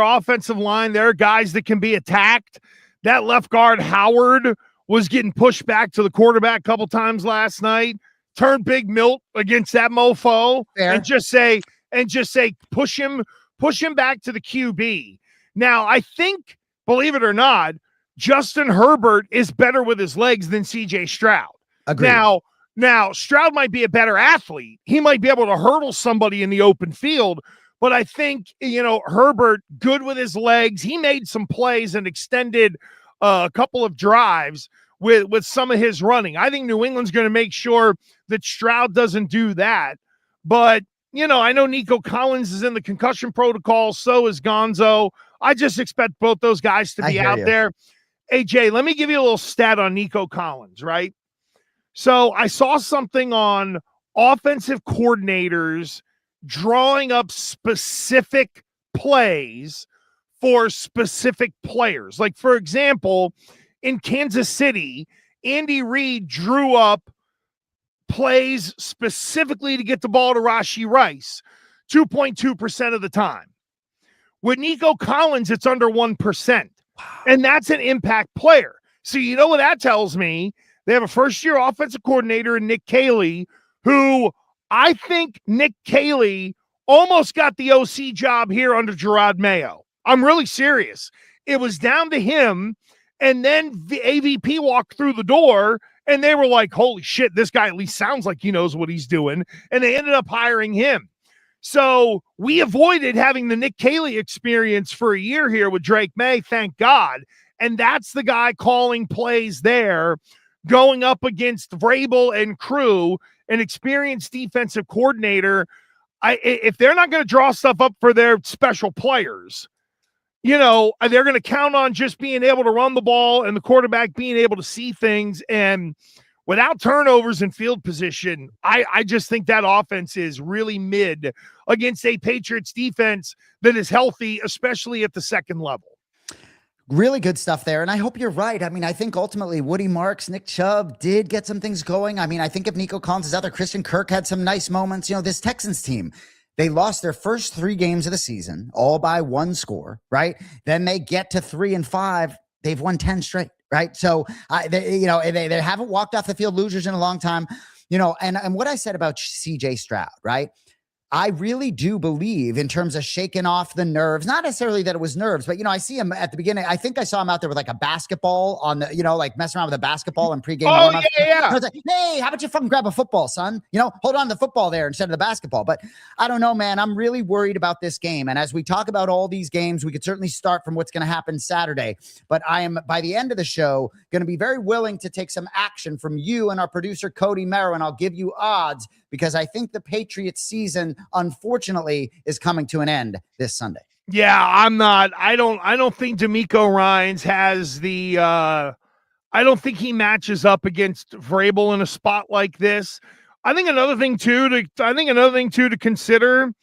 offensive line, there are guys that can be attacked. That left guard, Howard, was getting pushed back to the quarterback a couple times last night. Turn Big Milt against that mofo. Fair. and just say, push him back to the QB. Now, I think, believe it or not, Justin Herbert is better with his legs than CJ Stroud. Agreed. Now, Stroud might be a better athlete. He might be able to hurdle somebody in the open field, but I think, Herbert, good with his legs. He made some plays and extended a couple of drives with some of his running. I think New England's going to make sure that Stroud doesn't do that. But, I know Nico Collins is in the concussion protocol. So is Gonzo. I just expect both those guys to be out there. Hey, Jay, let me give you a little stat on Nico Collins, right? So I saw something on offensive coordinators drawing up specific plays for specific players. Like, for example, in Kansas City, Andy Reid drew up plays specifically to get the ball to Rashee Rice 2.2% of the time. With Nico Collins, it's under 1%. And that's an impact player. So you know what that tells me? They have a first-year offensive coordinator in Nick Caley, who I think Nick Caley almost got the OC job here under Gerard Mayo. I'm really serious. It was down to him, and then the AVP walked through the door, and they were like, holy shit, this guy at least sounds like he knows what he's doing, and they ended up hiring him. So we avoided having the Nick Caley experience for a year here with Drake May, thank God, and that's the guy calling plays there, going up against Vrabel and crew, an experienced defensive coordinator. If they're not going to draw stuff up for their special players, you know, they're going to count on just being able to run the ball and the quarterback being able to see things. And without turnovers in field position, I just think that offense is really mid against a Patriots defense that is healthy, especially at the second level. Really good stuff there. And I hope you're right. I mean, I think ultimately Woody Marks, Nick Chubb did get some things going. I mean, I think if Nico Collins is out there, Christian Kirk had some nice moments. You know, this Texans team, they lost their first 3 games of the season, all by 1 score, right? Then they get to 3-5. They've won 10 straight, right? So, they haven't walked off the field losers in a long time. You know, and what I said about CJ Stroud, right? I really do believe in terms of shaking off the nerves, not necessarily that it was nerves, but, you know, I see him at the beginning. I think I saw him out there with like a basketball on the, you know, like messing around with a basketball and pregame. Oh, yeah. I was like, hey, how about you fucking grab a football, son? You know, hold on to the football there instead of the basketball. But I don't know, man. I'm really worried about this game. And as we talk about all these games, we could certainly start from what's going to happen Saturday. But I am, by the end of the show, going to be very willing to take some action from you and our producer, Cody Merrow, and I'll give you odds because I think the Patriots season, unfortunately, is coming to an end this Sunday. Yeah, I'm not. I don't think D'Amico Ryans has the I don't think he matches up against Vrabel in a spot like this. I think another thing too to consider,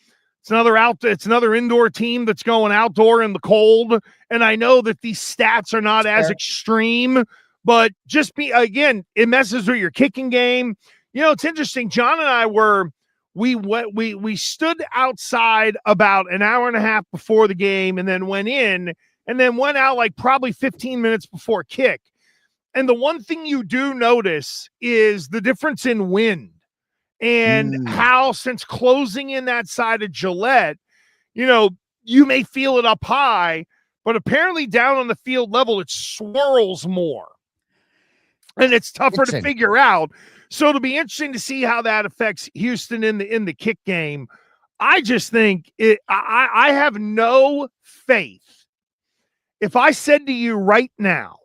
it's another indoor team that's going outdoor in the cold. And I know that these stats are not as extreme, but it messes with your kicking game. You know, it's interesting. John and I we stood outside about an hour and a half before the game and then went in and then went out like probably 15 minutes before kick. And the one thing you do notice is the difference in wind and how since closing in that side of Gillette, you know, you may feel it up high, but apparently down on the field level, it swirls more. And it's tougher to figure out. So it'll be interesting to see how that affects Houston in the kick game. I just think I have no faith. If I said to you right now,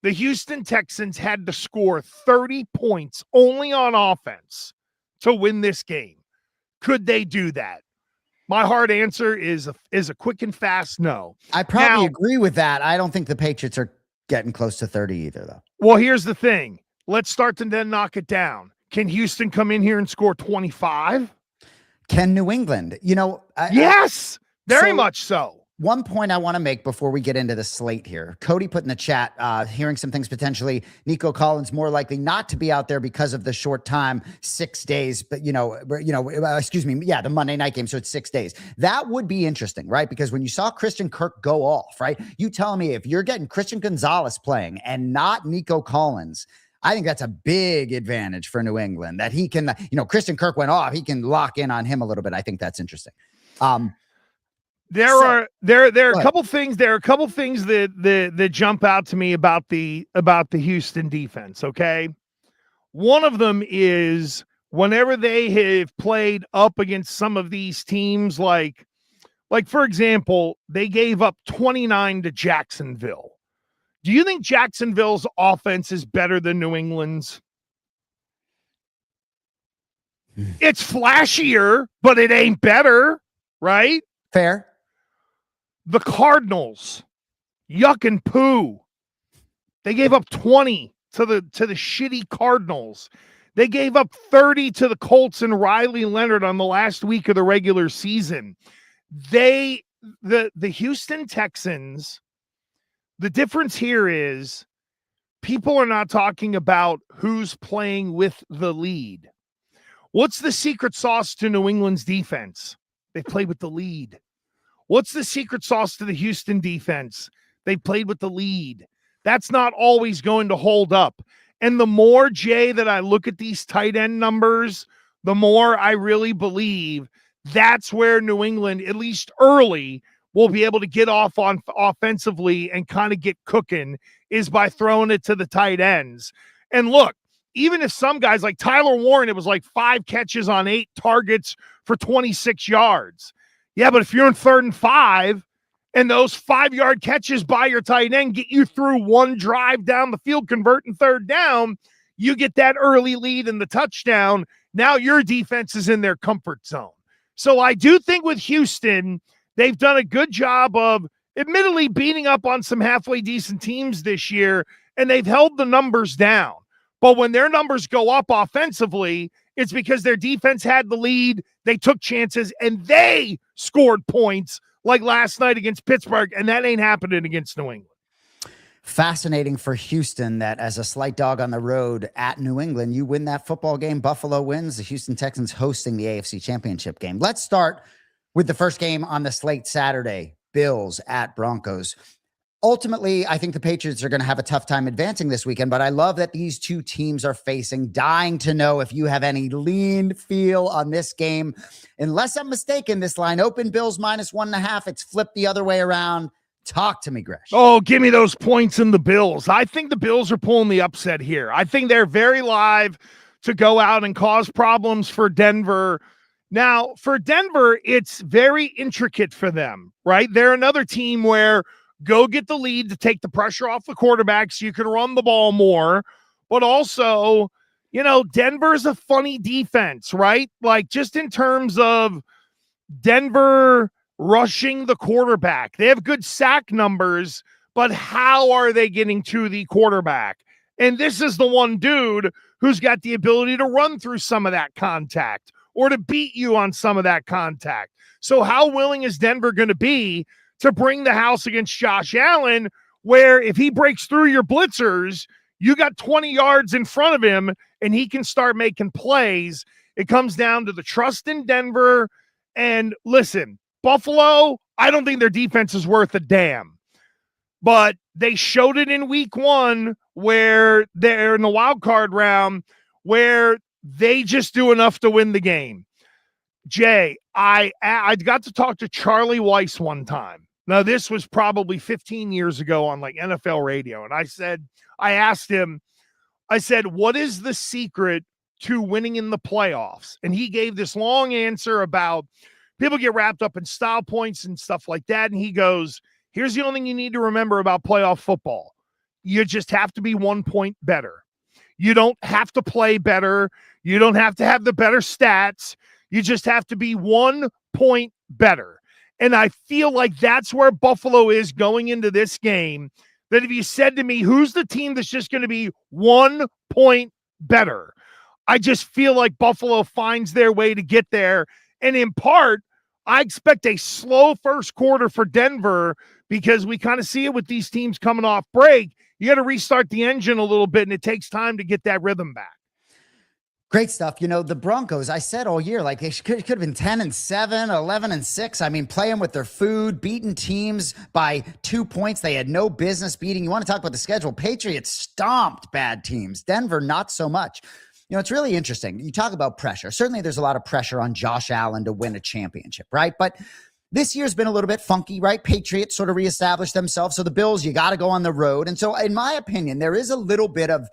the Houston Texans had to score 30 points only on offense to win this game, could they do that? My hard answer is a quick and fast no. I probably agree with that. I don't think the Patriots are getting close to 30 either, though. Well, here's the thing. Let's start to then knock it down. Can Houston come in here and score 25? Can New England? You know, yes, very much so. One point I want to make before we get into the slate here. Cody put in the chat, hearing some things potentially. Nico Collins more likely not to be out there because of the short time, 6 days. But the Monday night game. So it's 6 days. That would be interesting, right? Because when you saw Christian Kirk go off, right? You tell me if you're getting Christian Gonzalez playing and not Nico Collins, I think that's a big advantage for New England that he can, Christian Kirk went off. He can lock in on him a little bit. I think that's interesting. There are a couple things that jump out to me about the Houston defense. Okay. One of them is whenever they have played up against some of these teams, like for example, they gave up 29 to Jacksonville. Do you think Jacksonville's offense is better than New England's? It's flashier, but it ain't better, right? Fair. The Cardinals, yuck and poo. They gave up 20 to the shitty Cardinals. They gave up 30 to the Colts and Riley Leonard on the last week of the regular season. The Houston Texans, the difference here is people are not talking about who's playing with the lead. What's the secret sauce to New England's defense? They play with the lead. What's the secret sauce to the Houston defense? They played with the lead. That's not always going to hold up. And the more, Jay, that I look at these tight end numbers, the more I really believe that's where New England, at least early, will be able to get off on offensively and kind of get cooking, is by throwing it to the tight ends. And look, even if some guys like Tyler Warren, it was like 5 catches on 8 targets for 26 yards. Yeah, but if you're in 3rd and 5 and those 5-yard catches by your tight end get you through one drive down the field, converting 3rd down, you get that early lead in the touchdown. Now your defense is in their comfort zone. So I do think with Houston, they've done a good job of admittedly beating up on some halfway decent teams this year, and they've held the numbers down. But when their numbers go up offensively, it's because their defense had the lead, they took chances, and they scored points like last night against Pittsburgh, and that ain't happening against New England. Fascinating for Houston that as a slight dog on the road at New England, you win that football game. Buffalo wins. The Houston Texans hosting the AFC Championship game. Let's start with the first game on the slate Saturday, Bills at Broncos. Ultimately, I think the Patriots are going to have a tough time advancing this weekend, but I love that these two teams are facing. Dying to know if you have any lean feel on this game. Unless I'm mistaken, this line open Bills -1.5. It's flipped the other way around. Talk to me, Gresh. Oh, give me those points in the Bills. I think the Bills are pulling the upset here. I think they're very live to go out and cause problems for Denver. Now, for Denver, it's very intricate for them, right? They're another team where go get the lead to take the pressure off the quarterback so you can run the ball more. But also, you know, Denver's a funny defense, right? Like just in terms of Denver rushing the quarterback. They have good sack numbers, but how are they getting to the quarterback? And this is the one dude who's got the ability to run through some of that contact or to beat you on some of that contact. So how willing is Denver going to be to bring the house against Josh Allen, where if he breaks through your blitzers, you got 20 yards in front of him and he can start making plays? It comes down to the trust in Denver. And listen, Buffalo, I don't think their defense is worth a damn, but they showed it in week 1 where they're in the wild card round where they just do enough to win the game. Jay, I got to talk to Charlie Weiss one time. Now, this was probably 15 years ago on like NFL radio. And I asked him, I said, what is the secret to winning in the playoffs? And he gave this long answer about people get wrapped up in style points and stuff like that. And he goes, here's the only thing you need to remember about playoff football. You just have to be 1 point better. You don't have to play better. You don't have to have the better stats. You just have to be 1 point better. And I feel like that's where Buffalo is going into this game. That if you said to me, who's the team that's just going to be 1 point better? I just feel like Buffalo finds their way to get there. And in part, I expect a slow first quarter for Denver because we kind of see it with these teams coming off break. You got to restart the engine a little bit, and it takes time to get that rhythm back. Great stuff. You know, the Broncos, I said all year, like they could have been 10-7, 11-6. I mean, playing with their food, beating teams by 2 points they had no business beating. You want to talk about the schedule? Patriots stomped bad teams. Denver, not so much. You know, it's really interesting. You talk about pressure. Certainly there's a lot of pressure on Josh Allen to win a championship, right? But this year's been a little bit funky, right? Patriots sort of reestablished themselves. So the Bills, you got to go on the road. And so in my opinion, there is a little bit of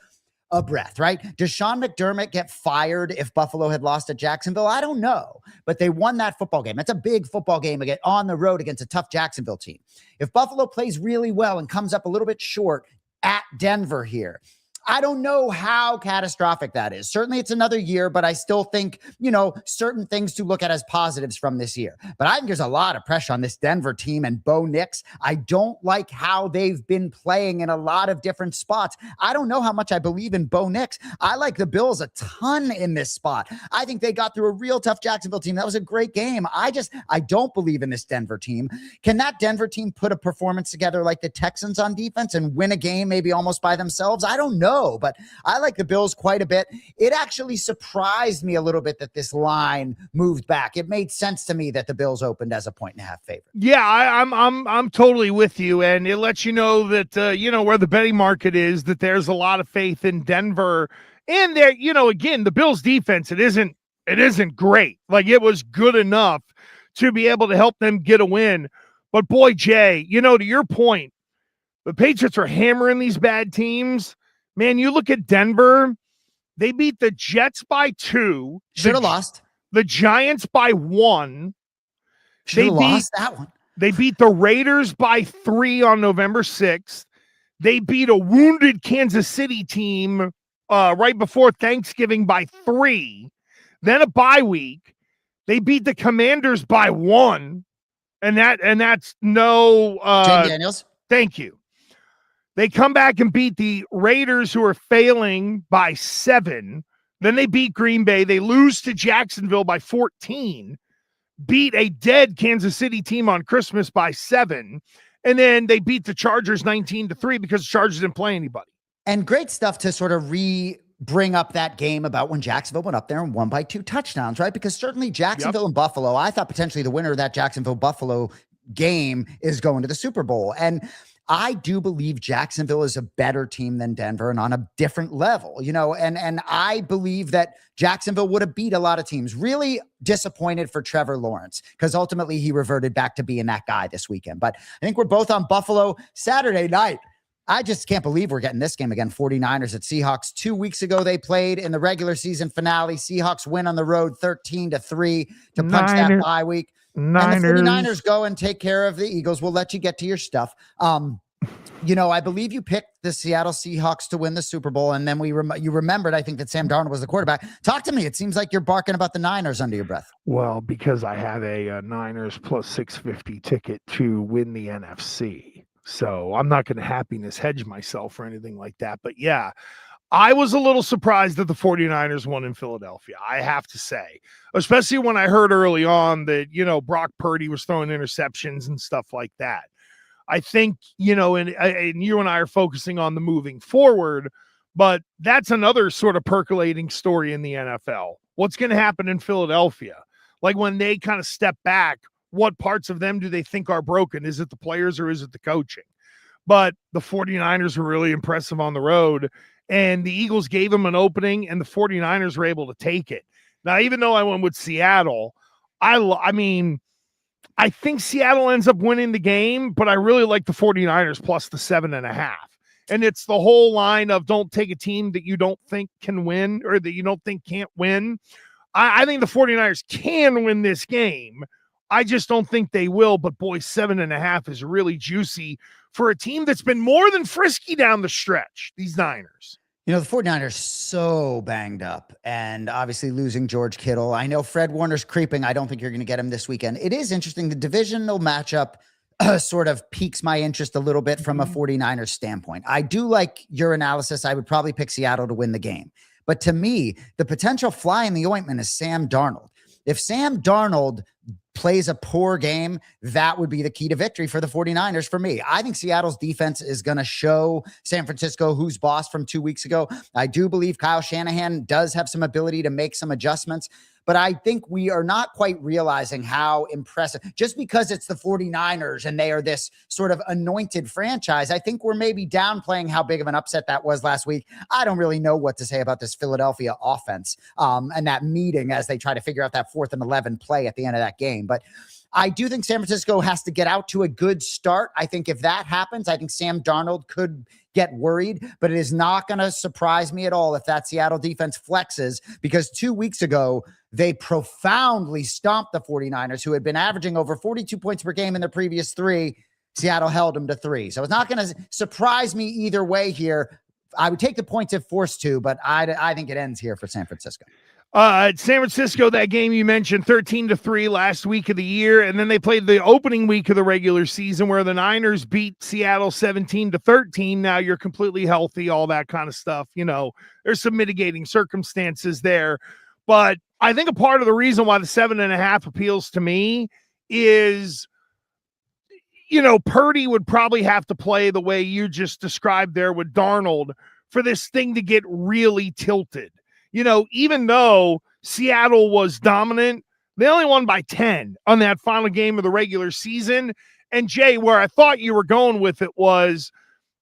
a breath, right? Does Sean McDermott get fired if Buffalo had lost at Jacksonville? I don't know, but they won that football game. That's a big football game again on the road against a tough Jacksonville team. If Buffalo plays really well and comes up a little bit short at Denver here, I don't know how catastrophic that is. Certainly it's another year, but I still think, you know, certain things to look at as positives from this year. But I think there's a lot of pressure on this Denver team and Bo Nix. I don't like how they've been playing in a lot of different spots. I don't know how much I believe in Bo Nix. I like the Bills a ton in this spot. I think they got through a real tough Jacksonville team. That was a great game. I don't believe in this Denver team. Can that Denver team put a performance together like the Texans on defense and win a game maybe almost by themselves? I don't know. go, but I like the Bills quite a bit. It actually surprised me a little bit that this line moved back. It made sense to me that the Bills opened as a 1.5 favorite. Yeah, I'm totally with you, and it lets you know that where the betting market is, that there's a lot of faith in Denver, and there, again, the Bills defense, it isn't great. Like, it was good enough to be able to help them get a win. But boy, Jay, to your point, the Patriots are hammering these bad teams. Man, you look at Denver, they beat the Jets by 2. Should have lost. The Giants by 1. Should have lost that one. They beat the Raiders by 3 on November 6th. They beat a wounded Kansas City team right before Thanksgiving by 3. Then a bye week. They beat the Commanders by 1. And that's no Jane Daniels. Thank you. They come back and beat the Raiders, who are failing, by 7. Then they beat Green Bay. They lose to Jacksonville by 14. Beat a dead Kansas City team on Christmas by 7. And then they beat the Chargers 19-3 because the Chargers didn't play anybody. And great stuff to sort of bring up that game about when Jacksonville went up there and won by 2 touchdowns, right? Because certainly Jacksonville and Buffalo, I thought potentially the winner of that Jacksonville-Buffalo game is going to the Super Bowl. And I do believe Jacksonville is a better team than Denver and on a different level, and I believe that Jacksonville would have beat a lot of teams. Really disappointed for Trevor Lawrence because ultimately he reverted back to being that guy this weekend. But I think we're both on Buffalo Saturday night. I just can't believe we're getting this game again. 49ers at Seahawks. 2 weeks ago, they played in the regular season finale. Seahawks win on the road 13-3 to punch that bye week. And the 49ers go and take care of the Eagles. We'll let you get to your stuff. I believe you picked the Seattle Seahawks to win the Super Bowl, and then you remembered, I think, that Sam Darnold was the quarterback. Talk to me. It seems like you're barking about the Niners under your breath. Well, because I have a Niners plus 650 ticket to win the NFC. So I'm not going to happiness hedge myself or anything like that. But yeah, I was a little surprised that the 49ers won in Philadelphia, I have to say, especially when I heard early on that, Brock Purdy was throwing interceptions and stuff like that. I think, and you and I are focusing on the moving forward, but that's another sort of percolating story in the NFL. What's going to happen in Philadelphia? Like, when they kind of step back, what parts of them do they think are broken? Is it the players or is it the coaching? But the 49ers were really impressive on the road, and the Eagles gave them an opening, and the 49ers were able to take it. Now, even though I went with Seattle, I think Seattle ends up winning the game, but I really like the 49ers plus the 7.5. And it's the whole line of don't take a team that you don't think can win or that you don't think can't win. I think the 49ers can win this game. I just don't think they will, but boy, 7.5 is really juicy for a team that's been more than frisky down the stretch, these Niners. The 49ers so banged up and obviously losing George Kittle. I know Fred Warner's creeping. I don't think you're going to get him this weekend. It is interesting. The divisional matchup sort of piques my interest a little bit from a 49ers standpoint. I do like your analysis. I would probably pick Seattle to win the game. But to me, the potential fly in the ointment is Sam Darnold. If Sam Darnold plays a poor game, that would be the key to victory for the 49ers for me. I think Seattle's defense is going to show San Francisco who's boss from 2 weeks ago. I do believe Kyle Shanahan does have some ability to make some adjustments, but I think we are not quite realizing how impressive, just because it's the 49ers and they are this sort of anointed franchise, I think we're maybe downplaying how big of an upset that was last week. I don't really know what to say about this Philadelphia offense and that meeting as they try to figure out that 4th and 11 play at the end of that game. But I do think San Francisco has to get out to a good start. I think if that happens, I think Sam Darnold could get worried, but it is not going to surprise me at all if that Seattle defense flexes, because 2 weeks ago, they profoundly stomped the 49ers, who had been averaging over 42 points per game in their previous 3. Seattle held them to 3. So it's not going to surprise me either way here. I would take the points if forced to, but I think it ends here for San Francisco. San Francisco, that game you mentioned, 13-3 last week of the year, and then they played the opening week of the regular season where the Niners beat Seattle 17-13. Now you're completely healthy, all that kind of stuff. There's some mitigating circumstances there, but I think a part of the reason why the 7.5 appeals to me is, Purdy would probably have to play the way you just described there with Darnold for this thing to get really tilted. Even though Seattle was dominant, they only won by 10 on that final game of the regular season. And Jay, where I thought you were going with it was,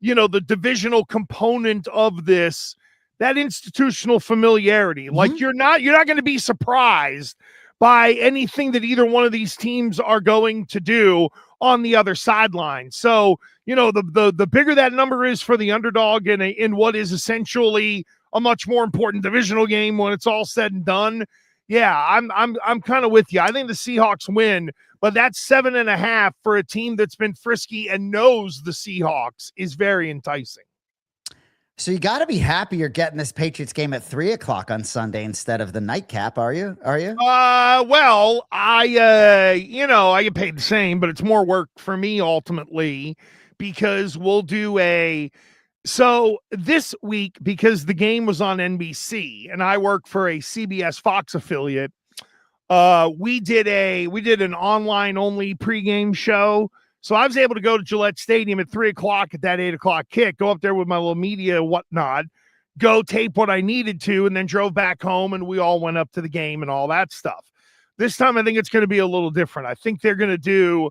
the divisional component of this, that institutional familiarity. Mm-hmm. Like you're not going to be surprised by anything that either one of these teams are going to do on the other sideline. So, the bigger that number is for the underdog in what is essentially a much more important divisional game when it's all said and done. Yeah, I'm kind of with you. I think the Seahawks win, but that 7.5 for a team that's been frisky and knows the Seahawks is very enticing. So you got to be happy you're getting this Patriots game at 3:00 on Sunday instead of the nightcap. Are you? Well, I get paid the same, but it's more work for me ultimately because we'll do so this week, because the game was on NBC and I work for a CBS Fox affiliate, we did an online only pregame show. So I was able to go to Gillette Stadium at 3:00 at that 8:00 kick, go up there with my little media and whatnot, go tape what I needed to, and then drove back home and we all went up to the game and all that stuff. This time I think it's going to be a little different. I think we're going to do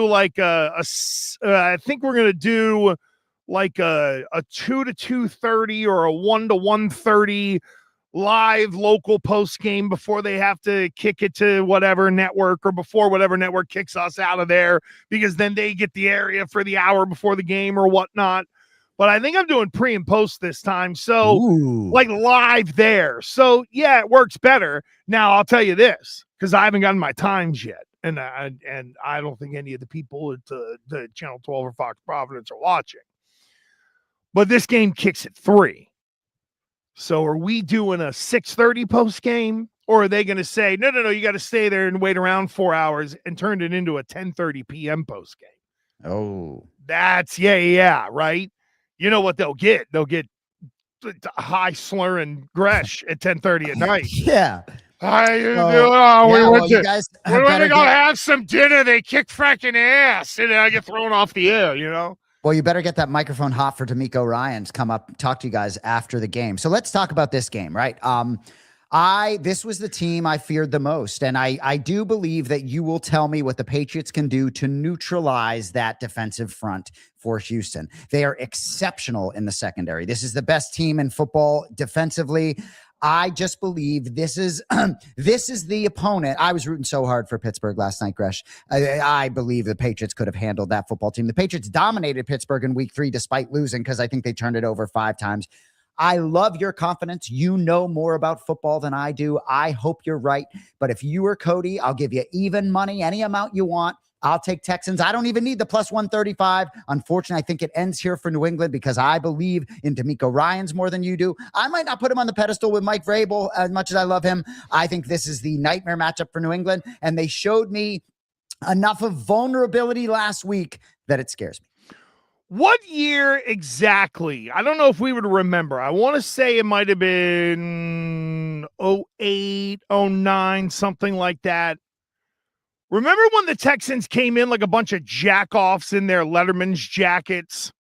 like a 2 to 2:30 or a 1 to 1:30 live local post game before they have to kick it to whatever network or before whatever network kicks us out of there, because then they get the area for the hour before the game or whatnot. But I think I'm doing pre and post this time. So like live there. So yeah, it works better. Now I'll tell you this, because I haven't gotten my times yet. And I don't think any of the people at the Channel 12 or Fox Providence are watching. But this game kicks at 3. So are we doing a 6:30 post game, or are they going to say, no, you got to stay there and wait around 4 hours and turn it into a 10:30 p.m. post game? Oh, that's yeah, right. You know what they'll get? They'll get high slurring Gresh at 10:30 at night. Yeah. How you doing? You guys we're going to go have some dinner. They kick fracking ass, and then I get thrown off the air, Well, you better get that microphone hot for D'Amico Ryans. Come up, talk to you guys after the game. So let's talk about this game, right? This was the team I feared the most. And I do believe that you will tell me what the Patriots can do to neutralize that defensive front for Houston. They are exceptional in the secondary. This is the best team in football defensively. I just believe this is the opponent. I was rooting so hard for Pittsburgh last night, Gresh. I believe the Patriots could have handled that football team. The Patriots dominated Pittsburgh in week 3 despite losing, because I think they turned it over 5 times. I love your confidence. You know more about football than I do. I hope you're right. But if you were Cody, I'll give you even money, any amount you want. I'll take Texans. I don't even need the plus 135. Unfortunately, I think it ends here for New England because I believe in D'Amico Ryans more than you do. I might not put him on the pedestal with Mike Vrabel as much as I love him. I think this is the nightmare matchup for New England, and they showed me enough of vulnerability last week that it scares me. What year exactly? I don't know if we would remember. I want to say it might have been 08, 09, something like that. Remember when the Texans came in like a bunch of jack-offs in their Letterman's jackets?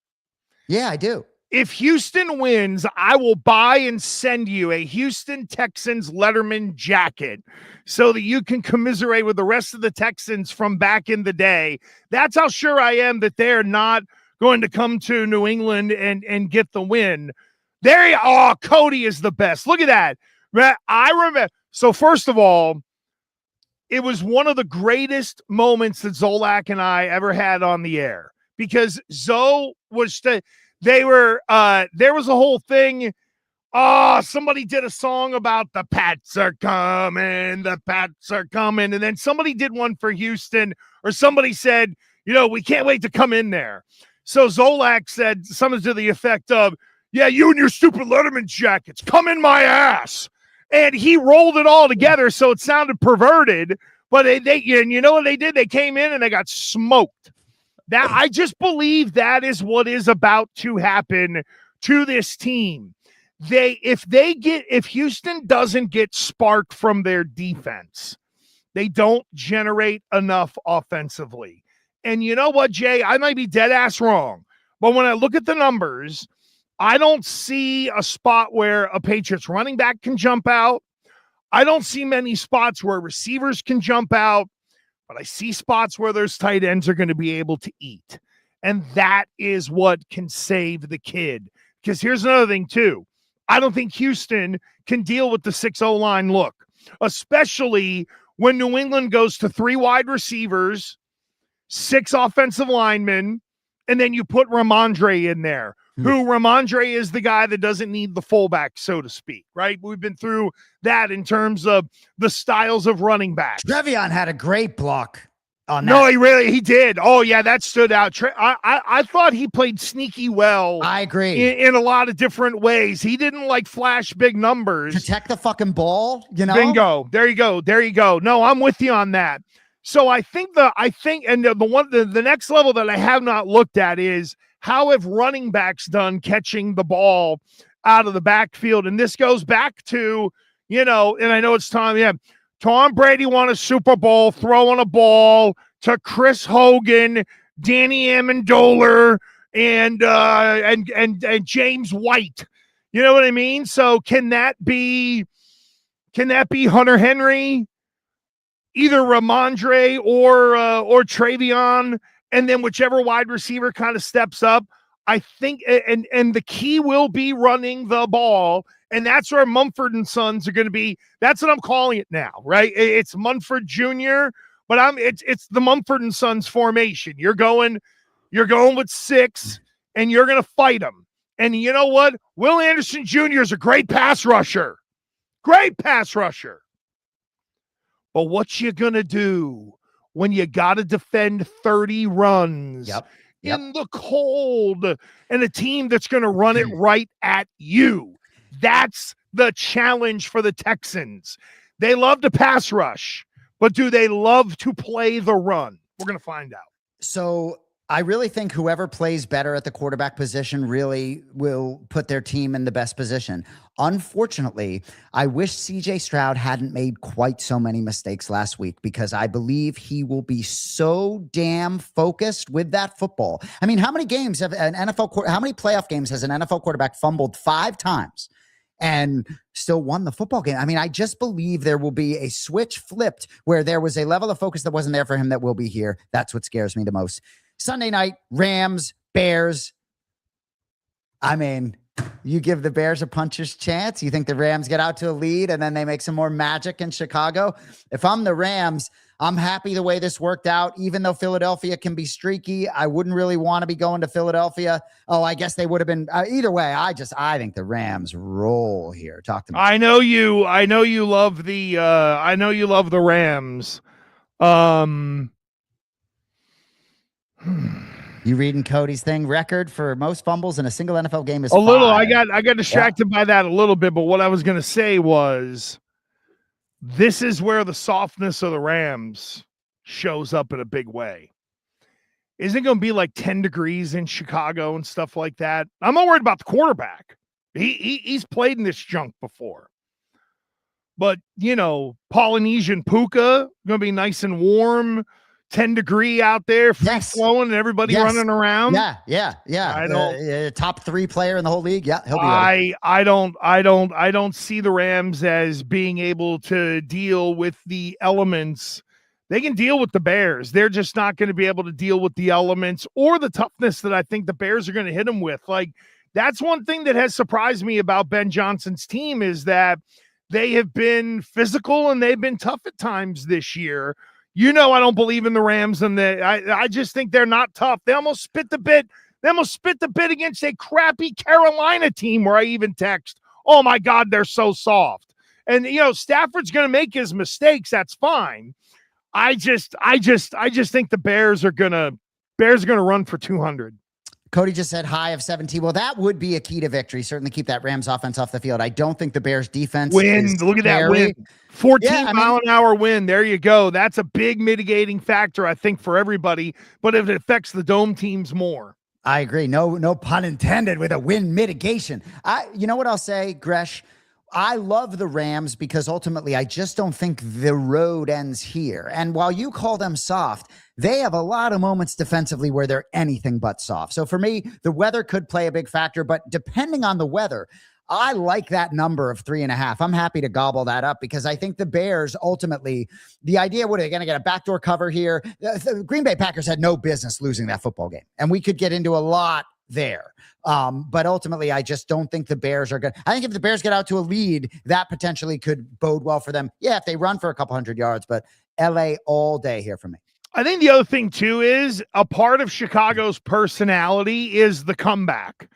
Yeah, I do. If Houston wins, I will buy and send you a Houston Texans Letterman jacket so that you can commiserate with the rest of the Texans from back in the day. That's how sure I am that they're not going to come to New England and get the win. Cody is the best. Look at that. I remember. So first of all, it was one of the greatest moments that Zolak and I ever had on the air, because Zoe was there was a whole thing. Somebody did a song about the Pats are coming, and then somebody did one for Houston, or somebody said, we can't wait to come in there. So Zolak said something to the effect of, yeah, you and your stupid Letterman jackets, come in my ass. And he rolled it all together, so it sounded perverted. But and you know what they did? They came in and they got smoked. That I just believe that is what is about to happen to this team. If Houston doesn't get spark from their defense, they don't generate enough offensively. And you know what, Jay? I might be dead ass wrong, but when I look at the numbers, I don't see a spot where a Patriots running back can jump out. I don't see many spots where receivers can jump out, but I see spots where those tight ends are going to be able to eat. And that is what can save the kid. Because here's another thing, too. I don't think Houston can deal with the 6-0 line look, especially when New England goes to 3 wide receivers, 6 offensive linemen, and then you put Ramondre in there, who Ramondre is the guy that doesn't need the fullback, so to speak, right? We've been through that in terms of the styles of running backs. Trevion had a great block on that. No, he did. Oh, yeah, that stood out. I thought he played sneaky well. I agree. In a lot of different ways. He didn't flash big numbers. Protect the fucking ball, Bingo. There you go. No, I'm with you on that. So I think the next level that I have not looked at is how have running backs done catching the ball out of the backfield? And this goes back to, and I know it's Tom. Yeah. Tom Brady won a Super Bowl throwing a ball to Chris Hogan, Danny Amendola, and James White. You know what I mean? So can that be Hunter Henry, either Ramondre or Trevion, and then whichever wide receiver kind of steps up? I think, and the key will be running the ball, and that's where Mumford and Sons are going to be. That's what I'm calling it now, right? It's Munford Jr., but it's the Mumford and Sons formation. You're going with 6, and you're going to fight them. And you know what? Will Anderson Jr. is a great pass rusher. Great pass rusher. But what you going to do when you got to defend 30 runs in the cold and a team that's going to run it right at you? That's the challenge for the Texans. They love to pass rush, but do they love to play the run? We're going to find out. So I really think whoever plays better at the quarterback position really will put their team in the best position. Unfortunately, I wish CJ Stroud hadn't made quite so many mistakes last week, because I believe he will be so damn focused with that football. I mean, how many playoff games has an NFL quarterback fumbled 5 times and still won the football game? I mean, I just believe there will be a switch flipped where there was a level of focus that wasn't there for him that will be here. That's what scares me the most. Sunday night, Rams, Bears. I mean, you give the Bears a puncher's chance. You think the Rams get out to a lead and then they make some more magic in Chicago? If I'm the Rams, I'm happy the way this worked out. Even though Philadelphia can be streaky, I wouldn't really want to be going to Philadelphia. Oh, I guess they would have been either way. I think the Rams roll here. Talk to me. I know you love the Rams. You reading Cody's thing? Record for most fumbles in a single NFL game is a 5. little. I got distracted by that a little bit, but what I was going to say was, this is where the softness of the Rams shows up in a big way. Isn't it going to be like 10 degrees in Chicago and stuff like that? I'm not worried about the quarterback. He's played in this junk before. But, Polynesian Puka, going to be nice and warm. 10 degree out there, free flowing, and everybody running around. Yeah. I don't top 3 player in the whole league. Yeah, he'll be ready. I don't see the Rams as being able to deal with the elements. They can deal with the Bears. They're just not going to be able to deal with the elements or the toughness that I think the Bears are going to hit them with. Like, that's one thing that has surprised me about Ben Johnson's team, is that they have been physical and they've been tough at times this year. I don't believe in the Rams, and I just think they're not tough. They almost spit the bit. They almost spit the bit against a crappy Carolina team where I even text, "Oh my God, they're so soft." And Stafford's going to make his mistakes. That's fine. I just think the Bears are gonna run for 200. Cody just said high of 17. Well, that would be a key to victory. Certainly keep that Rams offense off the field. I don't think the Bears defense is Look at that win. 14-mile-an-hour win. There you go. That's a big mitigating factor, I think, for everybody, but it affects the dome teams more. I agree. No pun intended with a win mitigation. You know what I'll say, Gresh? I love the Rams because ultimately I just don't think the road ends here. And while you call them soft, they have a lot of moments defensively where they're anything but soft. So for me, the weather could play a big factor, but depending on the weather, I like that number of 3.5. I'm happy to gobble that up because I think the Bears ultimately, the idea, what are they going to get a backdoor cover here? The Green Bay Packers had no business losing that football game. And we could get into a lot there. But ultimately, I just don't think the Bears are good. I think if the Bears get out to a lead, that potentially could bode well for them. Yeah, if they run for a couple hundred yards, but LA all day here for me. I think the other thing too is a part of Chicago's personality is the comeback.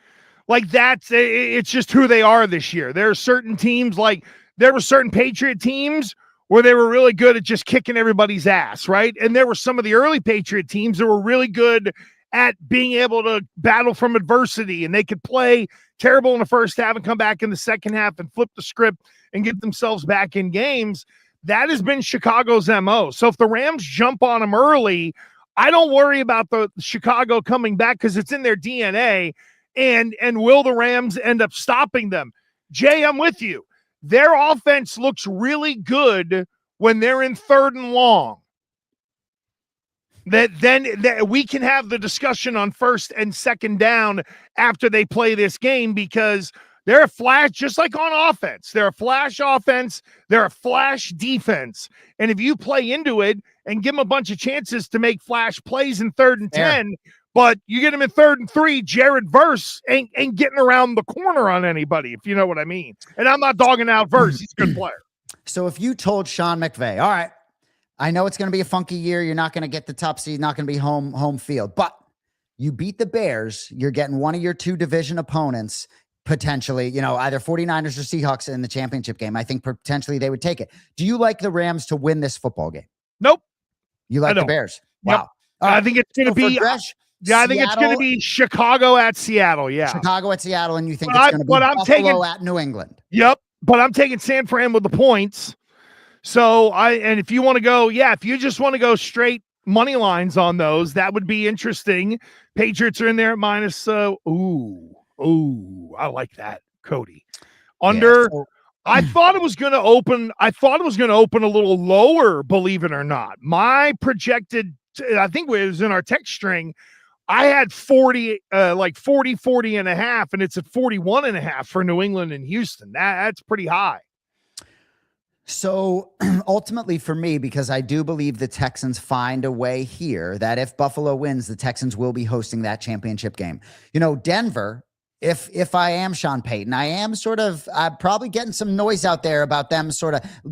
Like it's just who they are this year. There are certain teams, like there were certain Patriot teams where they were really good at just kicking everybody's ass, right? And there were some of the early Patriot teams that were really good at being able to battle from adversity, and they could play terrible in the first half and come back in the second half and flip the script and get themselves back in games. That has been Chicago's MO. So if the Rams jump on them early, I don't worry about the Chicago coming back because it's in their DNA. And will the Rams end up stopping them? Jay, I'm with you. Their offense looks really good when they're in 3rd and long. That we can have the discussion on 1st and 2nd down after they play this game because they're a flash, just like on offense. They're a flash offense. They're a flash defense. And if you play into it and give them a bunch of chances to make flash plays in 3rd and 10, but you get him in 3rd and 3, Jared Verse ain't getting around the corner on anybody, if you know what I mean. And I'm not dogging out Verse. He's a good player. So if you told Sean McVay, all right, I know it's going to be a funky year. You're not going to get the top seed, not going to be home field, but you beat the Bears. You're getting one of your 2 division opponents, potentially, either 49ers or Seahawks in the championship game. I think potentially they would take it. Do you like the Rams to win this football game? Nope. You like the Bears? Wow. Yep. I think it's going to be Gresh, I think it's going to be Chicago at Seattle. Yeah. Chicago at Seattle. And you think it's going to be Buffalo at New England. Yep. But I'm taking San Fran with the points. So and if you want to go, if you just want to go straight money lines on those, that would be interesting. Patriots are in there at minus. I like that, Cody. Under. Yeah, I thought it was going to open. I thought it was going to open a little lower, believe it or not. My projected, I think it was in our text string, I had 40 and a half, and it's at 41 and a half for New England and Houston. That's pretty high. So ultimately for me, because I do believe the Texans find a way here that if Buffalo wins, the Texans will be hosting that championship game. Denver, if I am Sean Payton, I am I'm probably getting some noise out there about them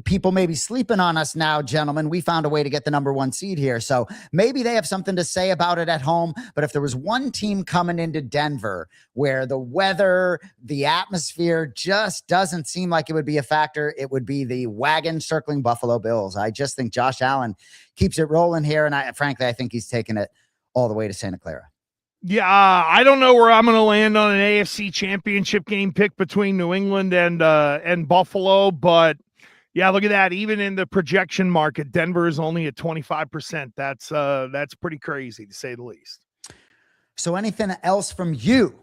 people maybe sleeping on us now, gentlemen. We found a way to get the number 1 seed here. So maybe they have something to say about it at home. But if there was one team coming into Denver where the weather, the atmosphere just doesn't seem like it would be a factor, it would be the wagon circling Buffalo Bills. I just think Josh Allen keeps it rolling here. And frankly, I think he's taking it all the way to Santa Clara. Yeah, I don't know where I'm going to land on an AFC championship game pick between New England and Buffalo, but yeah, look at that. Even in the projection market, Denver is only at 25%. That's pretty crazy to say the least. So anything else from you?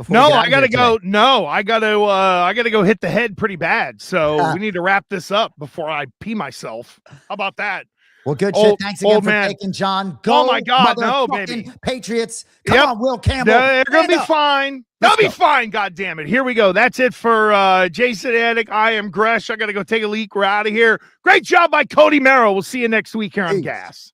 No, I got to go. No, I got to go hit the head pretty bad. So we need to wrap this up before I pee myself. How about that? Well, good shit. Thanks again for taking John. Go, oh my God, no, baby. Patriots. Come on, Will Campbell. They're going to be fine. They'll be fine. God damn it. Here we go. That's it for Jason Anik. I am Gresh. I got to go take a leak. We're out of here. Great job by Cody Merrill. We'll see you next week here on Gas.